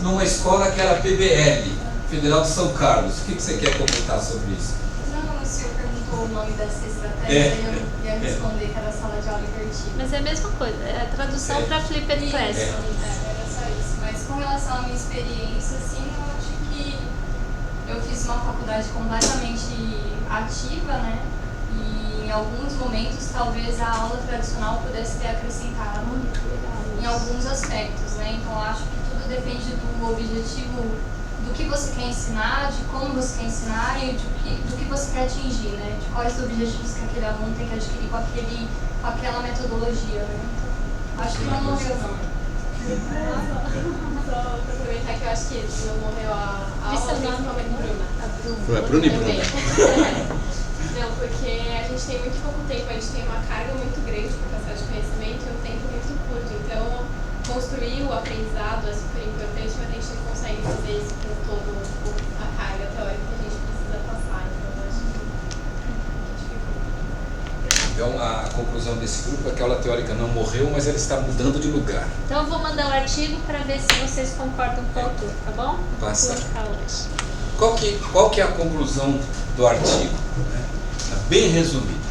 numa escola que era PBL, Federal de São Carlos. O que você quer comentar sobre isso? Não, o senhor perguntou o nome dessa estratégia e eu ia responder que era sala de aula invertida. Mas é a mesma coisa, é a tradução para Flipped Classroom. Era só isso. Mas com relação à minha experiência, assim, eu acho que eu fiz uma faculdade completamente ativa, né? E em alguns momentos talvez a aula tradicional pudesse ter acrescentado em alguns aspectos, né? Então eu acho que tudo depende do objetivo, do que você quer ensinar, de como você quer ensinar e do que você quer atingir, né? De quais objetivos que aquele aluno tem que adquirir com aquela metodologia, né? Então, acho que não morreu não. Só para complementar que eu acho que não morreu a aula, principalmente Bruna. Bruna e Bruna. Não, porque a gente tem muito pouco tempo, a gente tem uma carga muito grande para passar de conhecimento e um tempo muito curto. Então, construir o aprendizado é super importante, mas a gente não consegue fazer isso com toda a carga teórica que a gente precisa passar. Então, eu acho que dificulta. Então, a conclusão desse grupo é que a aula teórica não morreu, mas ela está mudando de lugar. Então, eu vou mandar o artigo para ver se vocês concordam com o autor, tá bom? Passa. Vou colocar hoje. Qual que é a conclusão do artigo? Bem resumido.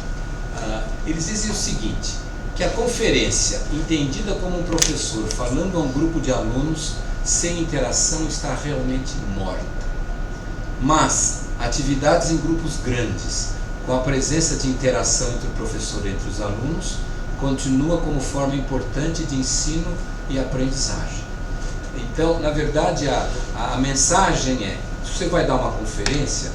Eles dizem o seguinte, que a conferência, entendida como um professor falando a um grupo de alunos sem interação, está realmente morta. Mas atividades em grupos grandes, com a presença de interação entre o professor e entre os alunos, continua como forma importante de ensino e aprendizagem. Então, na verdade, a mensagem é, se você vai dar uma conferência,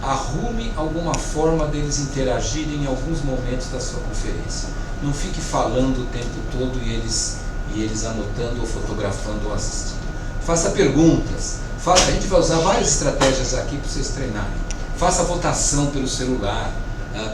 arrume alguma forma deles interagirem em alguns momentos da sua conferência. Não fique falando o tempo todo e eles anotando ou fotografando ou assistindo. Faça perguntas. A gente vai usar várias estratégias aqui para vocês treinarem. Faça votação pelo celular,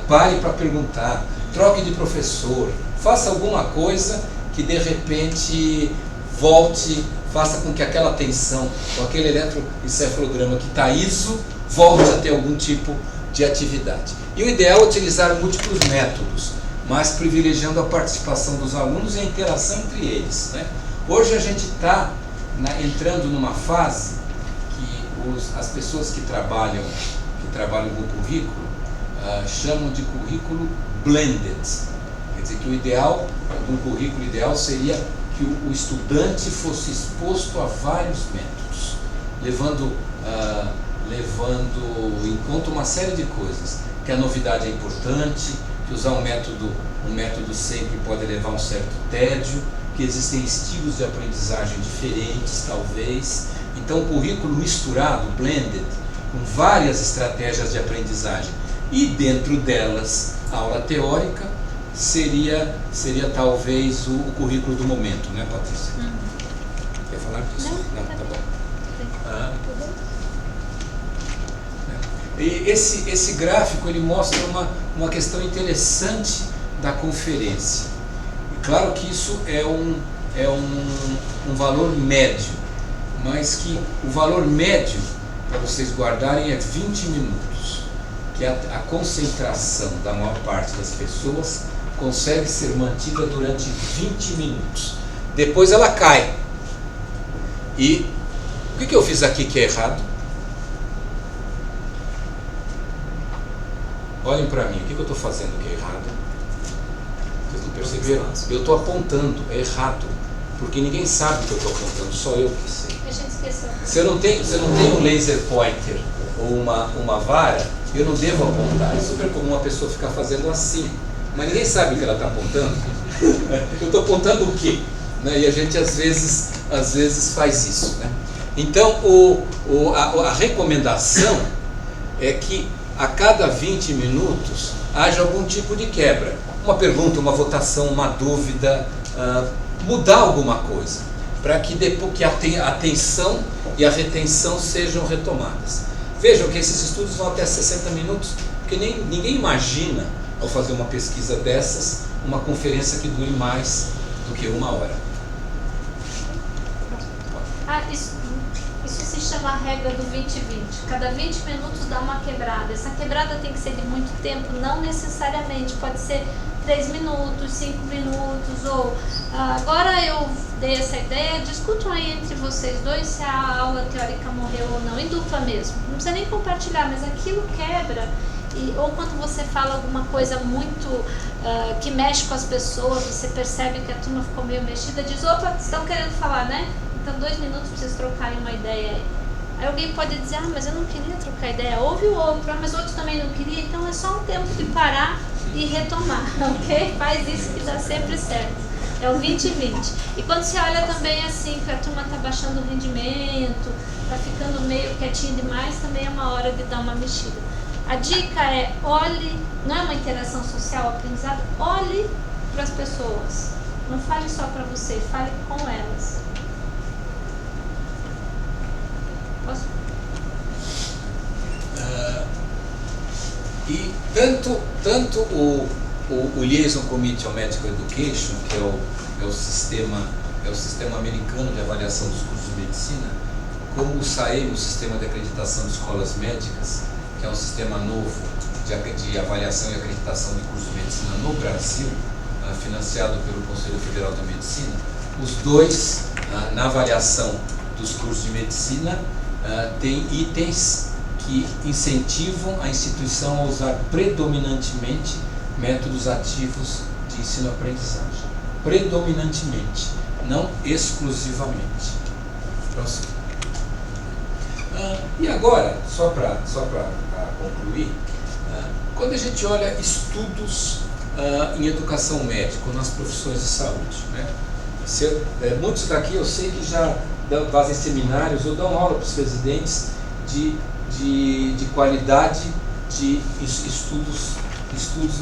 pare para perguntar, troque de professor, faça alguma coisa que de repente volte, faça com que aquela atenção, ou aquele eletroencefalograma que está ISO, volte a ter algum tipo de atividade. E o ideal é utilizar múltiplos métodos, mas privilegiando a participação dos alunos e a interação entre eles, né? Hoje a gente está entrando numa fase que as pessoas que trabalham com currículo chamam de currículo blended. Quer dizer que o ideal, um currículo ideal seria que o estudante fosse exposto a vários métodos, levando em conta uma série de coisas, que a novidade é importante, que usar um método sempre pode levar a um certo tédio, que existem estilos de aprendizagem diferentes, talvez. Então, o currículo misturado, blended, com várias estratégias de aprendizagem, e dentro delas, a aula teórica, seria talvez o currículo do momento, né, Patrícia? Quer falar disso? Não, tá bom. E esse gráfico ele mostra uma questão interessante da conferência. E claro que isso é um valor médio, mas que o valor médio, para vocês guardarem, é 20 minutos, que a concentração da maior parte das pessoas consegue ser mantida durante 20 minutos. Depois ela cai. E o que eu fiz aqui que é errado? Olhem para mim, o que eu estou fazendo que é errado? Vocês não perceberam? Eu estou apontando, é errado. Porque ninguém sabe o que eu estou apontando, só eu que sei. A gente esqueceu. Se eu não tenho um laser pointer ou uma vara, eu não devo apontar. É super comum a pessoa ficar fazendo assim. Mas ninguém sabe o que ela está apontando. Eu estou apontando o quê? Né? E a gente às vezes faz isso. Né? Então, a recomendação é que a cada 20 minutos haja algum tipo de quebra. Uma pergunta, uma votação, uma dúvida, mudar alguma coisa, para que depois que a atenção e a retenção sejam retomadas. Vejam que esses estudos vão até 60 minutos, porque ninguém imagina, ao fazer uma pesquisa dessas, uma conferência que dure mais do que 1 hora. Isso se chama a regra do 20-20. Cada 20 minutos dá uma quebrada. Essa quebrada tem que ser de muito tempo, não necessariamente. Pode ser 3 minutos, 5 minutos, ou agora eu dei essa ideia, discutam aí entre vocês dois se a aula teórica morreu ou não, em dupla mesmo. Não precisa nem compartilhar, mas aquilo quebra. Ou quando você fala alguma coisa muito que mexe com as pessoas, você percebe que a turma ficou meio mexida, diz, opa, estão querendo falar, né? Então 2 minutos para vocês trocarem uma ideia aí. Aí alguém pode dizer, mas eu não queria trocar ideia, ouve o outro, mas o outro também não queria, então é só um tempo de parar e retomar, ok? Faz isso que dá sempre certo. É o 20-20. E quando você olha também assim, que a turma está baixando o rendimento, está ficando meio quietinho demais, também é uma hora de dar uma mexida. A dica é, olhe, não é uma interação social, aprendizado, olhe para as pessoas. Não fale só para você, fale com elas. Posso? E tanto o Liaison Committee on Medical Education, que é o sistema americano de avaliação dos cursos de medicina, como o SAEM, o Sistema de Acreditação de Escolas Médicas, que é um sistema novo de avaliação e acreditação de curso de medicina no Brasil, financiado pelo Conselho Federal de Medicina, os dois, na avaliação dos cursos de medicina, tem itens que incentivam a instituição a usar predominantemente métodos ativos de ensino-aprendizagem. Predominantemente, não exclusivamente. Próximo. E agora, só para concluir, quando a gente olha estudos em educação médica, nas profissões de saúde, né? Muitos daqui eu sei que já fazem seminários ou dão aula para os residentes de qualidade de estudos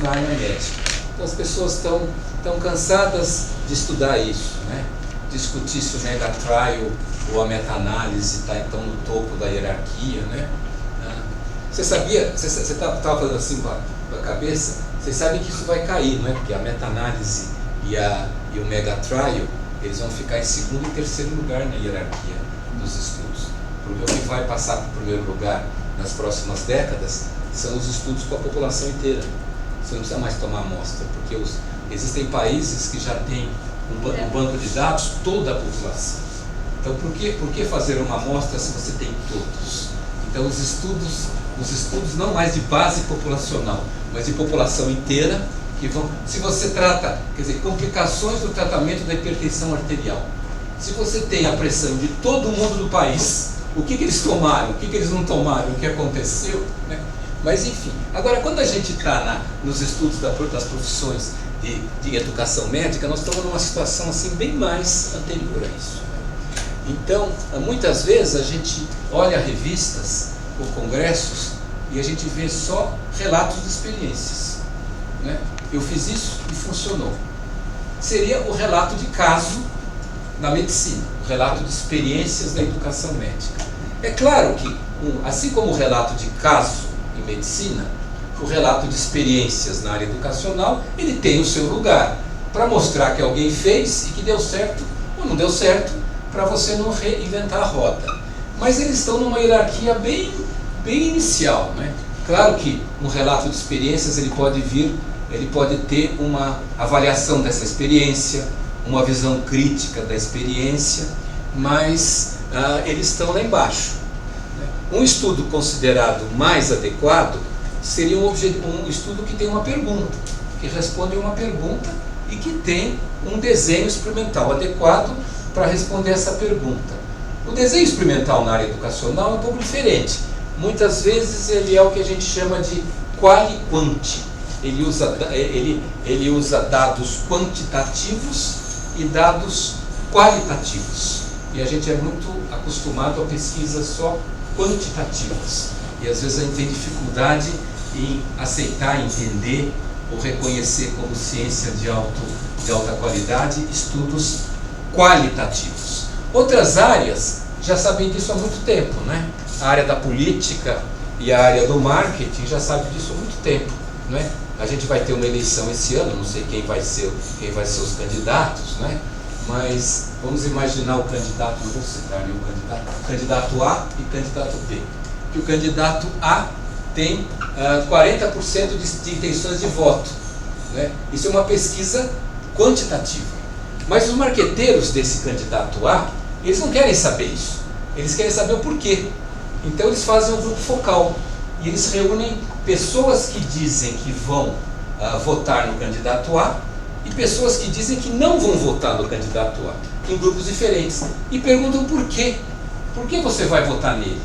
na área médica. Então as pessoas estão cansadas de estudar isso, né? Discutir se o mega-trial ou a meta-análise estão no topo da hierarquia, né? Você sabia, você estava fazendo assim com a cabeça, vocês sabem que isso vai cair, não é? Porque a meta-análise e o mega-trial, eles vão ficar em segundo e terceiro lugar na hierarquia dos estudos. Porque o que vai passar para o primeiro lugar nas próximas décadas são os estudos com a população inteira. Você não precisa mais tomar amostra, porque existem países que já têm um banco de dados toda a população. Então, por que fazer uma amostra se você tem todos? Então, os estudos não mais de base populacional, mas de população inteira, que vão, se você trata, quer dizer, complicações do tratamento da hipertensão arterial, se você tem a pressão de todo mundo do país, o que eles tomaram, o que eles não tomaram, o que aconteceu, né? Mas enfim, agora quando a gente está nos estudos das profissões de educação médica, nós estamos numa situação assim bem mais anterior a isso. Então, muitas vezes a gente olha revistas ou congressos e a gente vê só relatos de experiências, né? Eu fiz isso e funcionou. Seria o relato de caso na medicina, o relato de experiências da educação médica. É claro que, assim como o relato de caso em medicina, o relato de experiências na área educacional, ele tem o seu lugar, para mostrar que alguém fez e que deu certo ou não deu certo, para você não reinventar a roda. Mas eles estão numa hierarquia bem inicial, né? Claro que um relato de experiências ele pode ter uma avaliação dessa experiência, uma visão crítica da experiência, mas eles estão lá embaixo, né? Um estudo considerado mais adequado seria um estudo que tem uma pergunta, que responde a uma pergunta e que tem um desenho experimental adequado para responder essa pergunta. O desenho experimental na área educacional é um pouco diferente. Muitas vezes ele é o que a gente chama de quali-quanti. Ele usa dados quantitativos e dados qualitativos. E a gente é muito acostumado a pesquisas só quantitativas. E às vezes a gente tem dificuldade em aceitar, entender ou reconhecer como ciência de alta qualidade estudos qualitativos. Outras áreas já sabem disso há muito tempo, né? A área da política e a área do marketing já sabe disso há muito tempo, né? A gente vai ter uma eleição esse ano, não sei quem vai ser os candidatos, né? Mas vamos imaginar o candidato, não vou citar nenhum candidato A e candidato B. Que o candidato A tem 40% de intenções de voto, né? Isso é uma pesquisa quantitativa. Mas os marqueteiros desse candidato A, eles não querem saber isso. Eles querem saber o porquê. Então eles fazem um grupo focal. E eles reúnem pessoas que dizem que vão votar no candidato A e pessoas que dizem que não vão votar no candidato A, em grupos diferentes. E perguntam por quê. Por que você vai votar nele?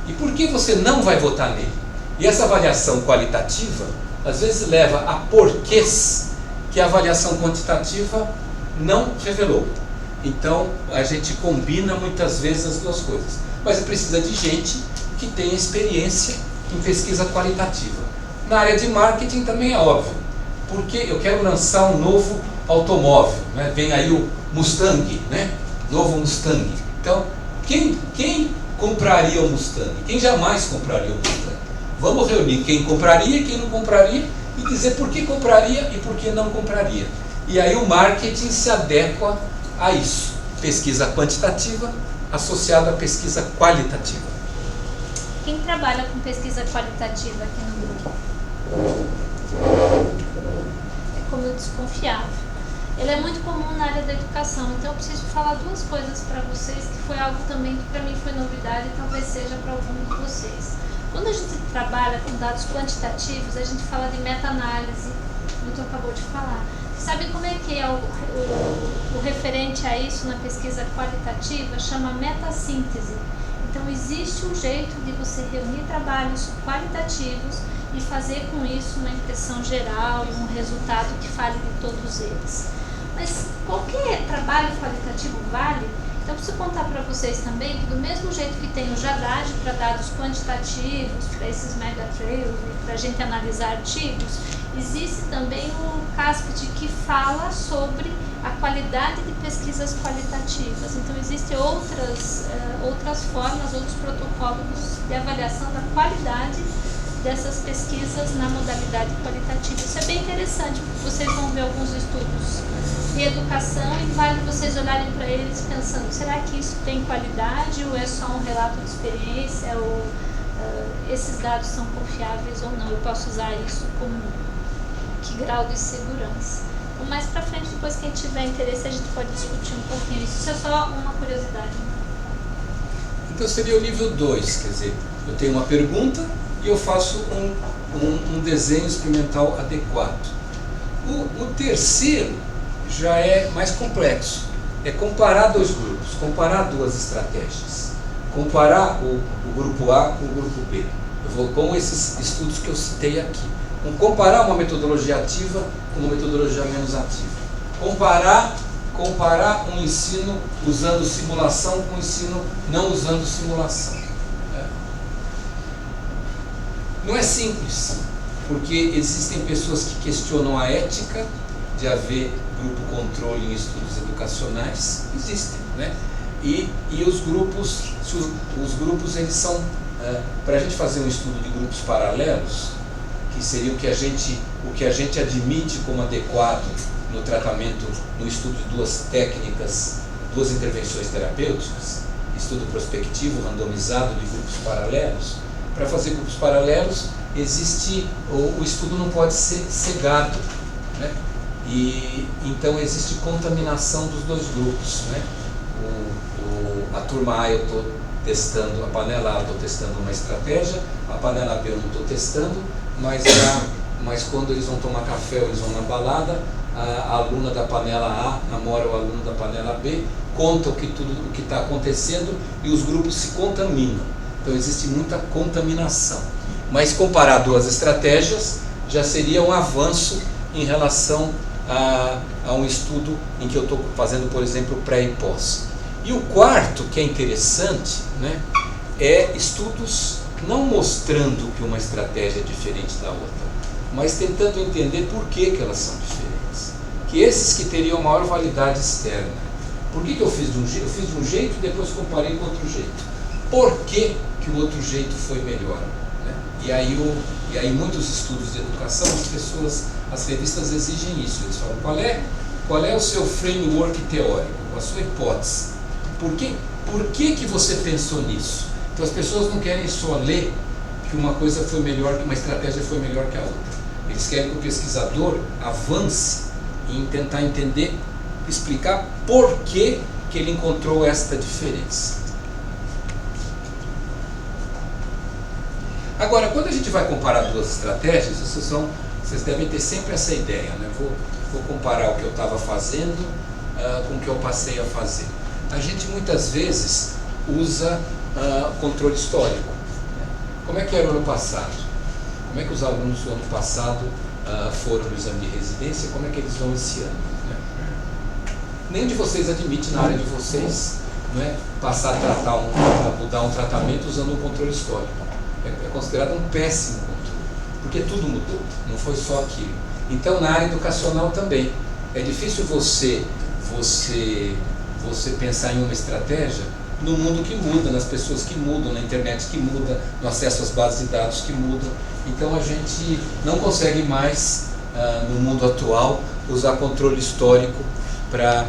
E por que você não vai votar nele? E essa avaliação qualitativa, às vezes leva a porquês que a avaliação quantitativa não revelou. Então, a gente combina muitas vezes as duas coisas. Mas precisa de gente que tenha experiência em pesquisa qualitativa. Na área de marketing também é óbvio. Porque eu quero lançar um novo automóvel, né? Vem aí o Mustang, né? Novo Mustang. Então, quem compraria o Mustang? Quem jamais compraria o Mustang? Vamos reunir quem compraria e quem não compraria e dizer por que compraria e por que não compraria. E aí o marketing se adequa a isso. Pesquisa quantitativa associada à pesquisa qualitativa. Quem trabalha com pesquisa qualitativa aqui no grupo? É como eu desconfiava. Ele é muito comum na área da educação, então eu preciso falar duas coisas para vocês, que foi algo também que para mim foi novidade e talvez seja para algum de vocês. Quando a gente trabalha com dados quantitativos, a gente fala de meta-análise, o Milton acabou de falar. Sabe como é que é o referente a isso na pesquisa qualitativa? Chama meta-síntese. Então existe um jeito de você reunir trabalhos qualitativos e fazer com isso uma impressão geral e um resultado que fale de todos eles. Mas qualquer trabalho qualitativo vale. Então, eu preciso contar para vocês também que do mesmo jeito que tem o JADAD para dados quantitativos, para esses megatrails, para a gente analisar artigos, existe também o CASPED que fala sobre a qualidade de pesquisas qualitativas. Então, existem outras formas, outros protocolos de avaliação da qualidade dessas pesquisas na modalidade qualitativa. Isso é bem interessante, porque vocês vão ver alguns estudos de educação e vale vocês olharem para eles pensando, será que isso tem qualidade ou é só um relato de experiência ou esses dados são confiáveis ou não? Eu posso usar isso como que grau de segurança? Então, mais para frente, depois que a gente tiver interesse, a gente pode discutir um pouquinho isso. Isso é só uma curiosidade. Então seria o nível 2, quer dizer, eu tenho uma pergunta e eu faço um desenho experimental adequado. O terceiro já é mais complexo, é comparar dois grupos, comparar duas estratégias, comparar o grupo A com o grupo B. Eu vou com esses estudos que eu citei aqui. Comparar uma metodologia ativa com uma metodologia menos ativa. Comparar um ensino usando simulação com um ensino não usando simulação. Não é simples, porque existem pessoas que questionam a ética de haver grupo controle em estudos educacionais, existem, né? E os grupos, eles são, para a gente fazer um estudo de grupos paralelos, que seria o que a gente admite como adequado no tratamento, no estudo de duas técnicas, duas intervenções terapêuticas, estudo prospectivo randomizado de grupos paralelos. Para fazer grupos paralelos, o estudo não pode ser cegado, né? E então existe contaminação dos dois grupos, né? A turma A eu estou testando, a panela A eu estou testando uma estratégia, a panela B eu não estou testando, mas quando eles vão tomar café ou eles vão na balada, a aluna da panela A namora o aluno da panela B, conta tudo o que está acontecendo e os grupos se contaminam. Então existe muita contaminação. Mas comparar duas estratégias já seria um avanço em relação a um estudo em que eu estou fazendo, por exemplo, pré e pós. E o quarto, que é interessante, né, é estudos não mostrando que uma estratégia é diferente da outra, mas tentando entender por que elas são diferentes. Que esses que teriam maior validade externa. Por que eu fiz de um jeito? Eu fiz de um jeito e depois comparei com outro jeito. Por que o outro jeito foi melhor? Né? E aí muitos estudos de educação, as revistas exigem isso. Eles falam, qual é o seu framework teórico, a sua hipótese? Por que você pensou nisso? Então as pessoas não querem só ler que uma coisa foi melhor, que uma estratégia foi melhor que a outra. Eles querem que o pesquisador avance em tentar entender, explicar por que ele encontrou esta diferença. Agora, quando a gente vai comparar duas estratégias, vocês devem ter sempre essa ideia, né? Vou comparar o que eu estava fazendo com o que eu passei a fazer. A gente muitas vezes usa controle histórico. Né? Como é que era o ano passado? Como é que os alunos do ano passado foram no exame de residência? Como é que eles vão esse ano? Né? Nenhum de vocês admite na área de vocês, não é, passar a mudar um tratamento usando um controle histórico. É considerado um péssimo controle, porque tudo mudou, não foi só aquilo. Então, na área educacional também, é difícil você pensar em uma estratégia no mundo que muda, nas pessoas que mudam, na internet que muda, no acesso às bases de dados que mudam. Então, a gente não consegue mais, no mundo atual, usar controle histórico para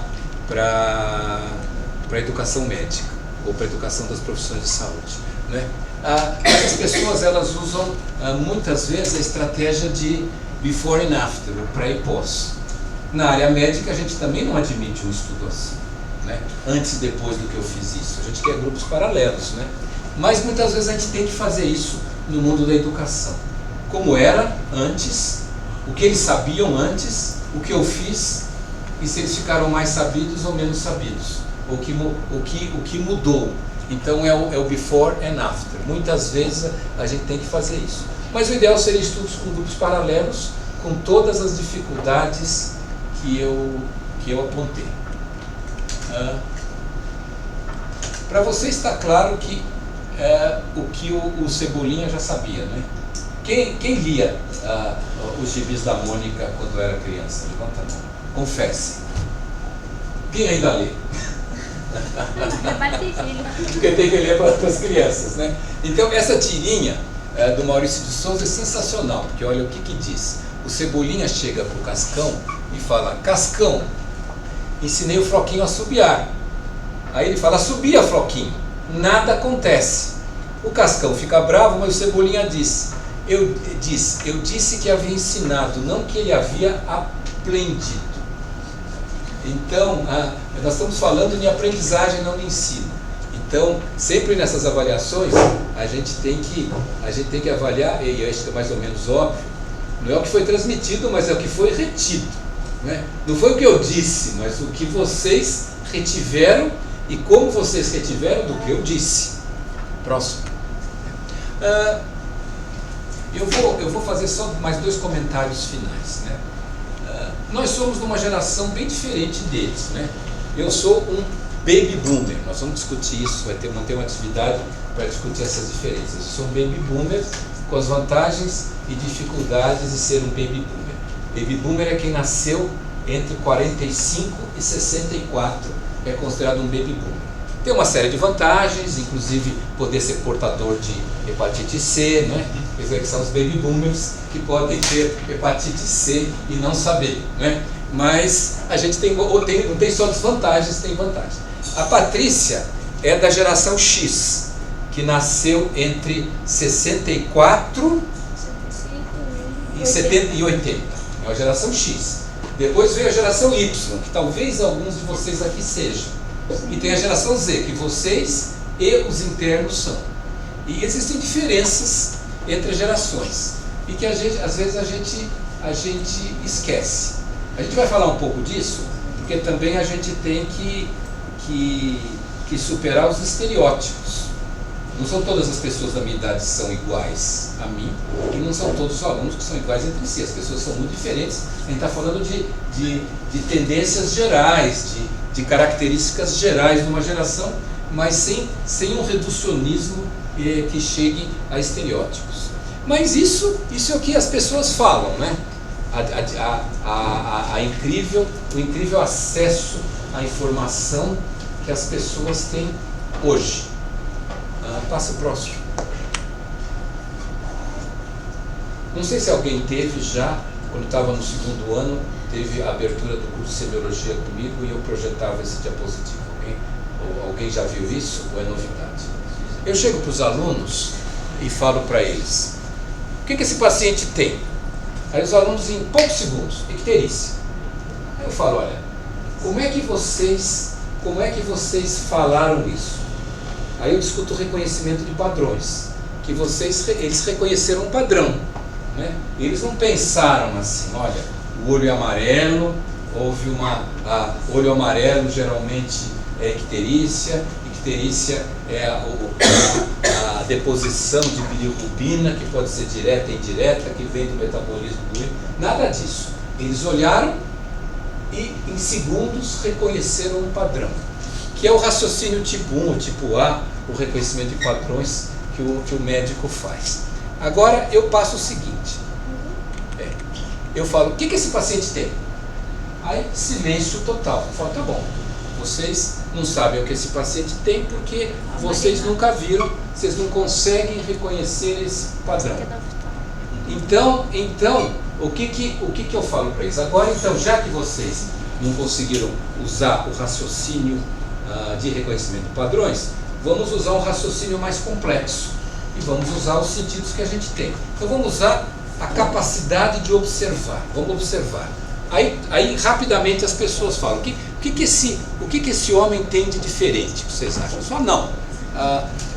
a educação médica ou para a educação das profissões de saúde. né? As pessoas elas usam muitas vezes a estratégia de before and after, o pré e pós. Na área médica a gente também não admite um estudo assim, né? Antes e depois do que eu fiz isso. A gente quer grupos paralelos, né? Mas muitas vezes a gente tem que fazer isso no mundo da educação. Como era antes, o que eles sabiam antes, o que eu fiz, e se eles ficaram mais sabidos ou menos sabidos, o que mudou. Então é o before and after. Muitas vezes a gente tem que fazer isso. Mas o ideal seria estudos com grupos paralelos, com todas as dificuldades que eu apontei. Para você está claro que o que o Cebolinha já sabia, né? Quem lia os gibis da Mônica quando era criança? Levanta a mão. Confesse. Quem ainda lê? Porque tem que ler para as crianças, né? Então essa tirinha do Maurício de Souza é sensacional, porque olha o que diz. O Cebolinha chega para o Cascão e fala: Cascão, ensinei o Floquinho a assobiar. Aí ele fala: assobia, Floquinho. Nada acontece. O Cascão fica bravo, mas o Cebolinha diz: eu disse que havia ensinado, não que ele havia aprendido. Então, nós estamos falando de aprendizagem, não de ensino. Então, sempre nessas avaliações, a gente tem que avaliar, e eu acho que é mais ou menos óbvio, não é o que foi transmitido, mas é o que foi retido, né? Não foi o que eu disse, mas o que vocês retiveram e como vocês retiveram do que eu disse. Próximo. Eu vou fazer só mais 2 comentários finais, né? Nós somos de uma geração bem diferente deles, né? Eu sou um baby boomer, nós vamos discutir isso, manter uma atividade para discutir essas diferenças. Eu sou um baby boomer com as vantagens e dificuldades de ser um baby boomer. Baby boomer é quem nasceu entre 45 e 64, é considerado um baby boomer. Tem uma série de vantagens, inclusive poder ser portador de hepatite C, né? Quer dizer, que são os baby boomers que podem ter hepatite C e não saber, né? Mas a gente não tem só desvantagens, tem vantagens. A Patrícia é da geração X, que nasceu entre 64 e 80. É a geração X. Depois veio a geração Y, que talvez alguns de vocês aqui sejam. E tem a geração Z, que vocês e os internos são. E existem diferenças entre as gerações, e que às vezes a gente esquece. A gente vai falar um pouco disso, porque também a gente tem que superar os estereótipos. Não são todas as pessoas da minha idade que são iguais a mim, e não são todos os alunos que são iguais entre si. As pessoas são muito diferentes. A gente está falando de tendências gerais, de características gerais de uma geração, mas sem um reducionismo que chegue a estereótipos. Mas isso é o que as pessoas falam, né? O incrível acesso à informação que as pessoas têm hoje. Passa o próximo. Não sei se alguém teve já, quando estava no 2º ano, teve a abertura do curso de semiologia comigo e eu projetava esse diapositivo. Alguém já viu isso ou é novidade? Eu chego para os alunos e falo para eles: o que esse paciente tem? Aí os alunos, em poucos segundos: icterícia. Aí eu falo: olha, como é que vocês falaram isso? Aí eu discuto o reconhecimento de padrões, que eles reconheceram um padrão, né? Eles não pensaram assim: olha, o olho é amarelo, houve olho amarelo geralmente é icterícia é a deposição de bilirrubina, que pode ser direta e indireta, que vem do metabolismo do olho. Nada disso. Eles olharam e em segundos reconheceram um padrão, que é o raciocínio tipo 1 ou tipo A, o reconhecimento de padrões que o médico faz. Agora eu passo o seguinte, eu falo: o que esse paciente tem? Aí silêncio total. Eu falo: tá bom, vocês não sabem o que esse paciente tem porque vocês nunca viram, vocês não conseguem reconhecer esse padrão. Então o que eu falo para eles? Agora, então, já que vocês não conseguiram usar o raciocínio de reconhecimento de padrões, vamos usar um raciocínio mais complexo e vamos usar os sentidos que a gente tem. Então vamos usar a capacidade de observar. Vamos observar. Aí rapidamente as pessoas falam, o que esse homem tem de diferente? Vocês acham? Eles falam, não.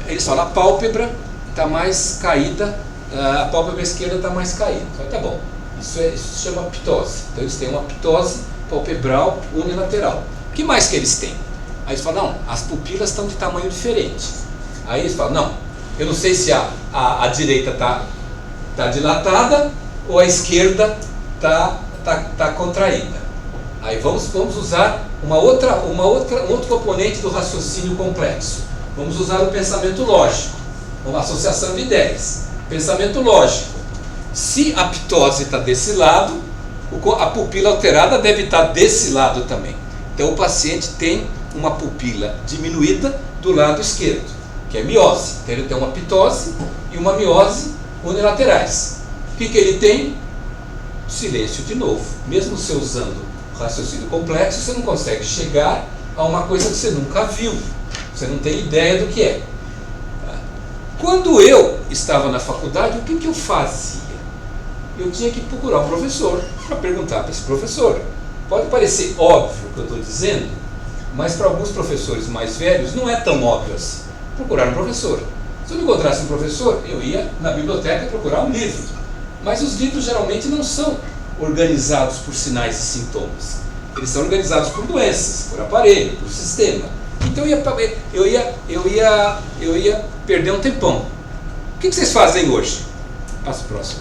Eles falam, a pálpebra está mais caída, a pálpebra esquerda está mais caída. Tá bom. Isso se chama ptose. Então eles têm uma ptose palpebral unilateral. O que mais que eles têm? Aí eles falam, não, as pupilas estão de tamanho diferente. Aí eles falam, não, eu não sei se a direita está dilatada ou a esquerda está contraída. Aí vamos usar um outro componente do raciocínio complexo. Vamos usar o pensamento lógico, uma associação de ideias. Pensamento lógico. Se a ptose está desse lado, a pupila alterada deve estar desse lado também. Então o paciente tem uma pupila diminuída do lado esquerdo, que é miose. Então ele tem uma ptose e uma miose unilaterais. O que ele tem? Silêncio de novo. Mesmo você usando raciocínio complexo, você não consegue chegar a uma coisa que você nunca viu. Você não tem ideia do que é. Quando eu estava na faculdade, o que eu fazia? Eu tinha que procurar um professor para perguntar para esse professor. Pode parecer óbvio o que eu estou dizendo, mas para alguns professores mais velhos não é tão óbvio assim. Procurar um professor. Se eu não encontrasse um professor, eu ia na biblioteca procurar um livro. Mas os livros geralmente não são organizados por sinais e sintomas. Eles são organizados por doenças, por aparelho, por sistema. Então eu ia perder um tempão. O que vocês fazem hoje? Passo próximo.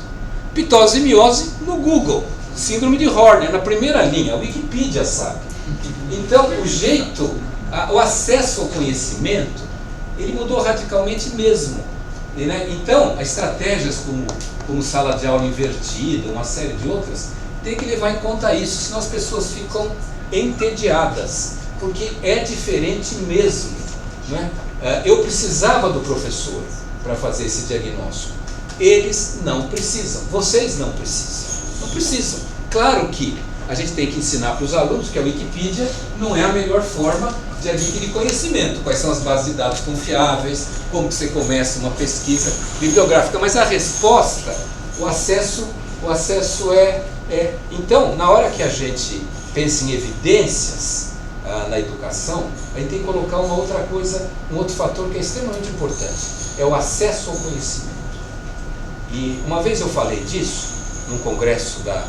Ptose e miose no Google. Síndrome de Horner, na primeira linha. A Wikipedia sabe. Então o acesso ao conhecimento, ele mudou radicalmente mesmo. Né? Então, as estratégias como sala de aula invertida, uma série de outras, tem que levar em conta isso, senão as pessoas ficam entediadas, porque é diferente mesmo. Né? Eu precisava do professor para fazer esse diagnóstico. Eles não precisam, vocês não precisam. Não precisam. Claro que a gente tem que ensinar para os alunos que a Wikipedia não é a melhor forma de adquirir conhecimento. Quais são as bases de dados confiáveis, como que você começa uma pesquisa bibliográfica. Mas a resposta, o acesso é... Então, na hora que a gente pensa em evidências na educação, a gente tem que colocar uma outra coisa, um outro fator que é extremamente importante. É o acesso ao conhecimento. E uma vez eu falei disso, num congresso da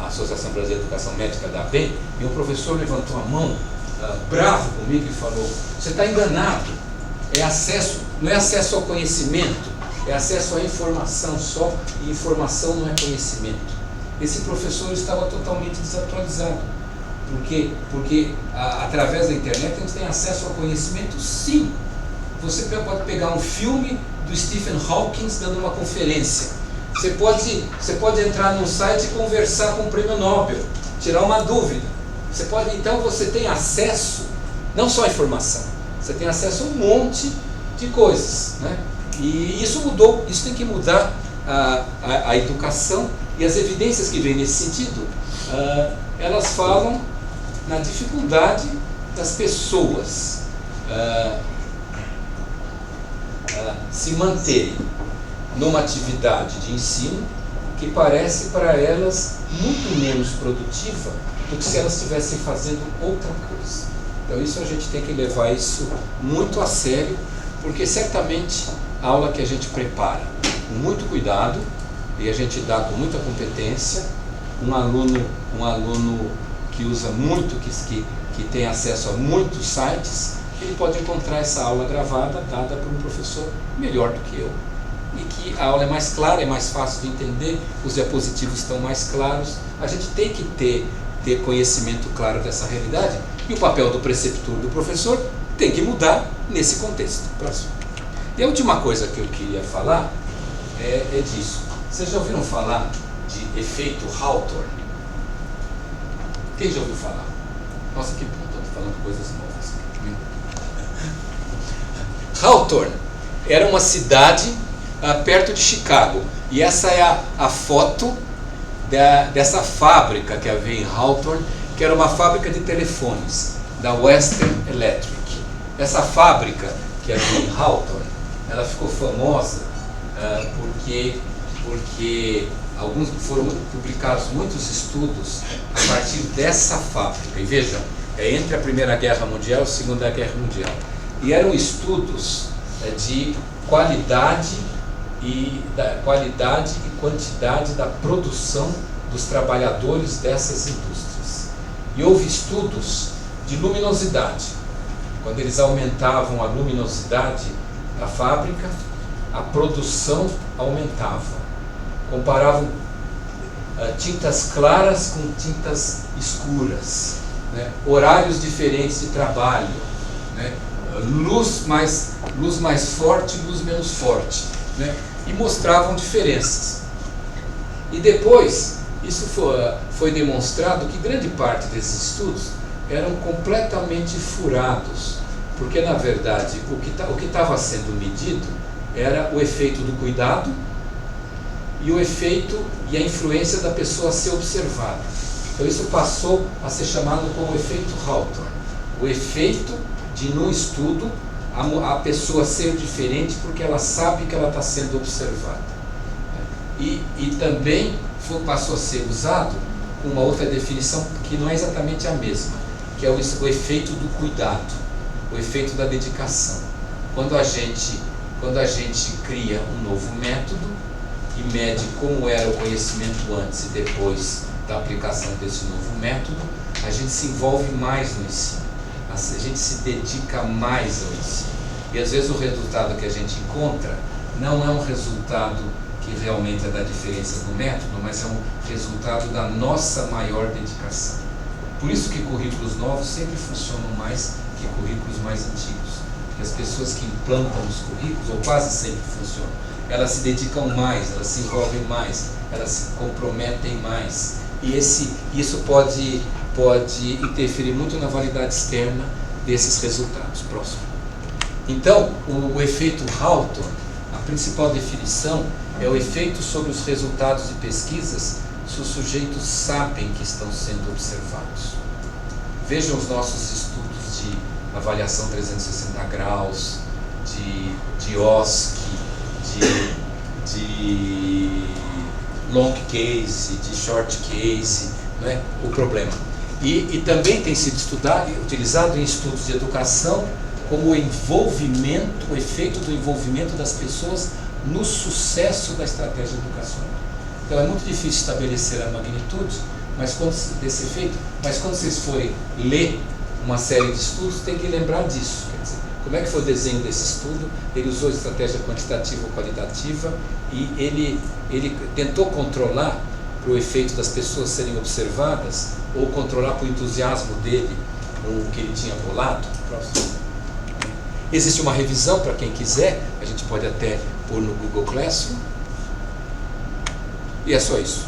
Associação Brasileira de Educação Médica, da ABEM, e um professor levantou a mão, bravo comigo, e falou: você está enganado, não é acesso ao conhecimento, é acesso à informação só, e informação não é conhecimento. Esse professor estava totalmente desatualizado, porque através da internet a gente tem acesso ao conhecimento, sim. Você pode pegar um filme do Stephen Hawking dando uma conferência. Você pode entrar num site e conversar com o prêmio Nobel, tirar uma dúvida. Então você tem acesso, não só à informação, você tem acesso a um monte de coisas. Né? E isso mudou, isso tem que mudar a educação, e as evidências que vêm nesse sentido, elas falam na dificuldade das pessoas se manterem numa atividade de ensino que parece para elas muito menos produtiva do que se elas estivessem fazendo outra coisa. Então isso a gente tem que levar isso muito a sério, porque certamente a aula que a gente prepara com muito cuidado e a gente dá com muita competência, um aluno que usa muito, que tem acesso a muitos sites, ele pode encontrar essa aula gravada, dada por um professor melhor do que eu. E que a aula é mais clara, é mais fácil de entender, os diapositivos estão mais claros. A gente tem que ter conhecimento claro dessa realidade, e o papel do preceptor, do professor, tem que mudar nesse contexto. Próximo. E a última coisa que eu queria falar é disso. Vocês já ouviram falar de efeito Hawthorne? Quem já ouviu falar? Nossa, que bom, estou falando coisas novas. Hawthorne era uma cidade perto de Chicago, e essa é a foto dessa fábrica que havia em Hawthorne, que era uma fábrica de telefones da Western Electric. Essa fábrica que é a de Hawthorne, ela ficou famosa porque foram publicados muitos estudos a partir dessa fábrica. E vejam, é entre a Primeira Guerra Mundial e a Segunda Guerra Mundial. E eram estudos de qualidade e quantidade da produção dos trabalhadores dessas indústrias. E houve estudos de luminosidade. Quando eles aumentavam a luminosidade da fábrica, a produção aumentava. Comparavam tintas claras com tintas escuras, né? Horários diferentes de trabalho, né? luz mais forte, luz menos forte, né? E mostravam diferenças. E depois, isso foi demonstrado que grande parte desses estudos eram completamente furados, porque na verdade o que estava sendo medido era o efeito do cuidado e o efeito e a influência da pessoa a ser observada. Então isso passou a ser chamado como efeito Hawthorne, o efeito de no estudo a pessoa ser diferente porque ela sabe que ela está sendo observada. E também passou a ser usado com uma outra definição que não é exatamente a mesma, que é o efeito do cuidado, o efeito da dedicação. Quando a gente cria um novo método e mede como era o conhecimento antes e depois da aplicação desse novo método, a gente se envolve mais no ensino, a gente se dedica mais ao ensino. E às vezes o resultado que a gente encontra não é um resultado que realmente é da diferença do método, mas é um resultado da nossa maior dedicação. Por isso que currículos novos sempre funcionam mais que currículos mais antigos. Porque as pessoas que implantam os currículos, ou quase sempre funcionam, elas se dedicam mais, elas se envolvem mais, elas se comprometem mais. E isso pode interferir muito na validade externa desses resultados. Próximo. Então, o efeito Hawthorne, a principal definição é o efeito sobre os resultados de pesquisas se os sujeitos sabem que estão sendo observados. Vejam os nossos estudos de avaliação 360 graus, de OSCE, de long case, de short case, não é? O problema. E também tem sido utilizado em estudos de educação como o efeito do envolvimento das pessoas no sucesso da estratégia educacional. Então é muito difícil estabelecer a magnitude desse efeito, mas quando vocês forem ler uma série de estudos, tem que lembrar disso. Quer dizer, como é que foi o desenho desse estudo? Ele usou estratégia quantitativa ou qualitativa e ele tentou controlar para o efeito das pessoas serem observadas ou controlar para o entusiasmo dele o que ele tinha bolado. Próximo. Existe uma revisão para quem quiser, a gente pode até pôr no Google Classroom. E é só isso.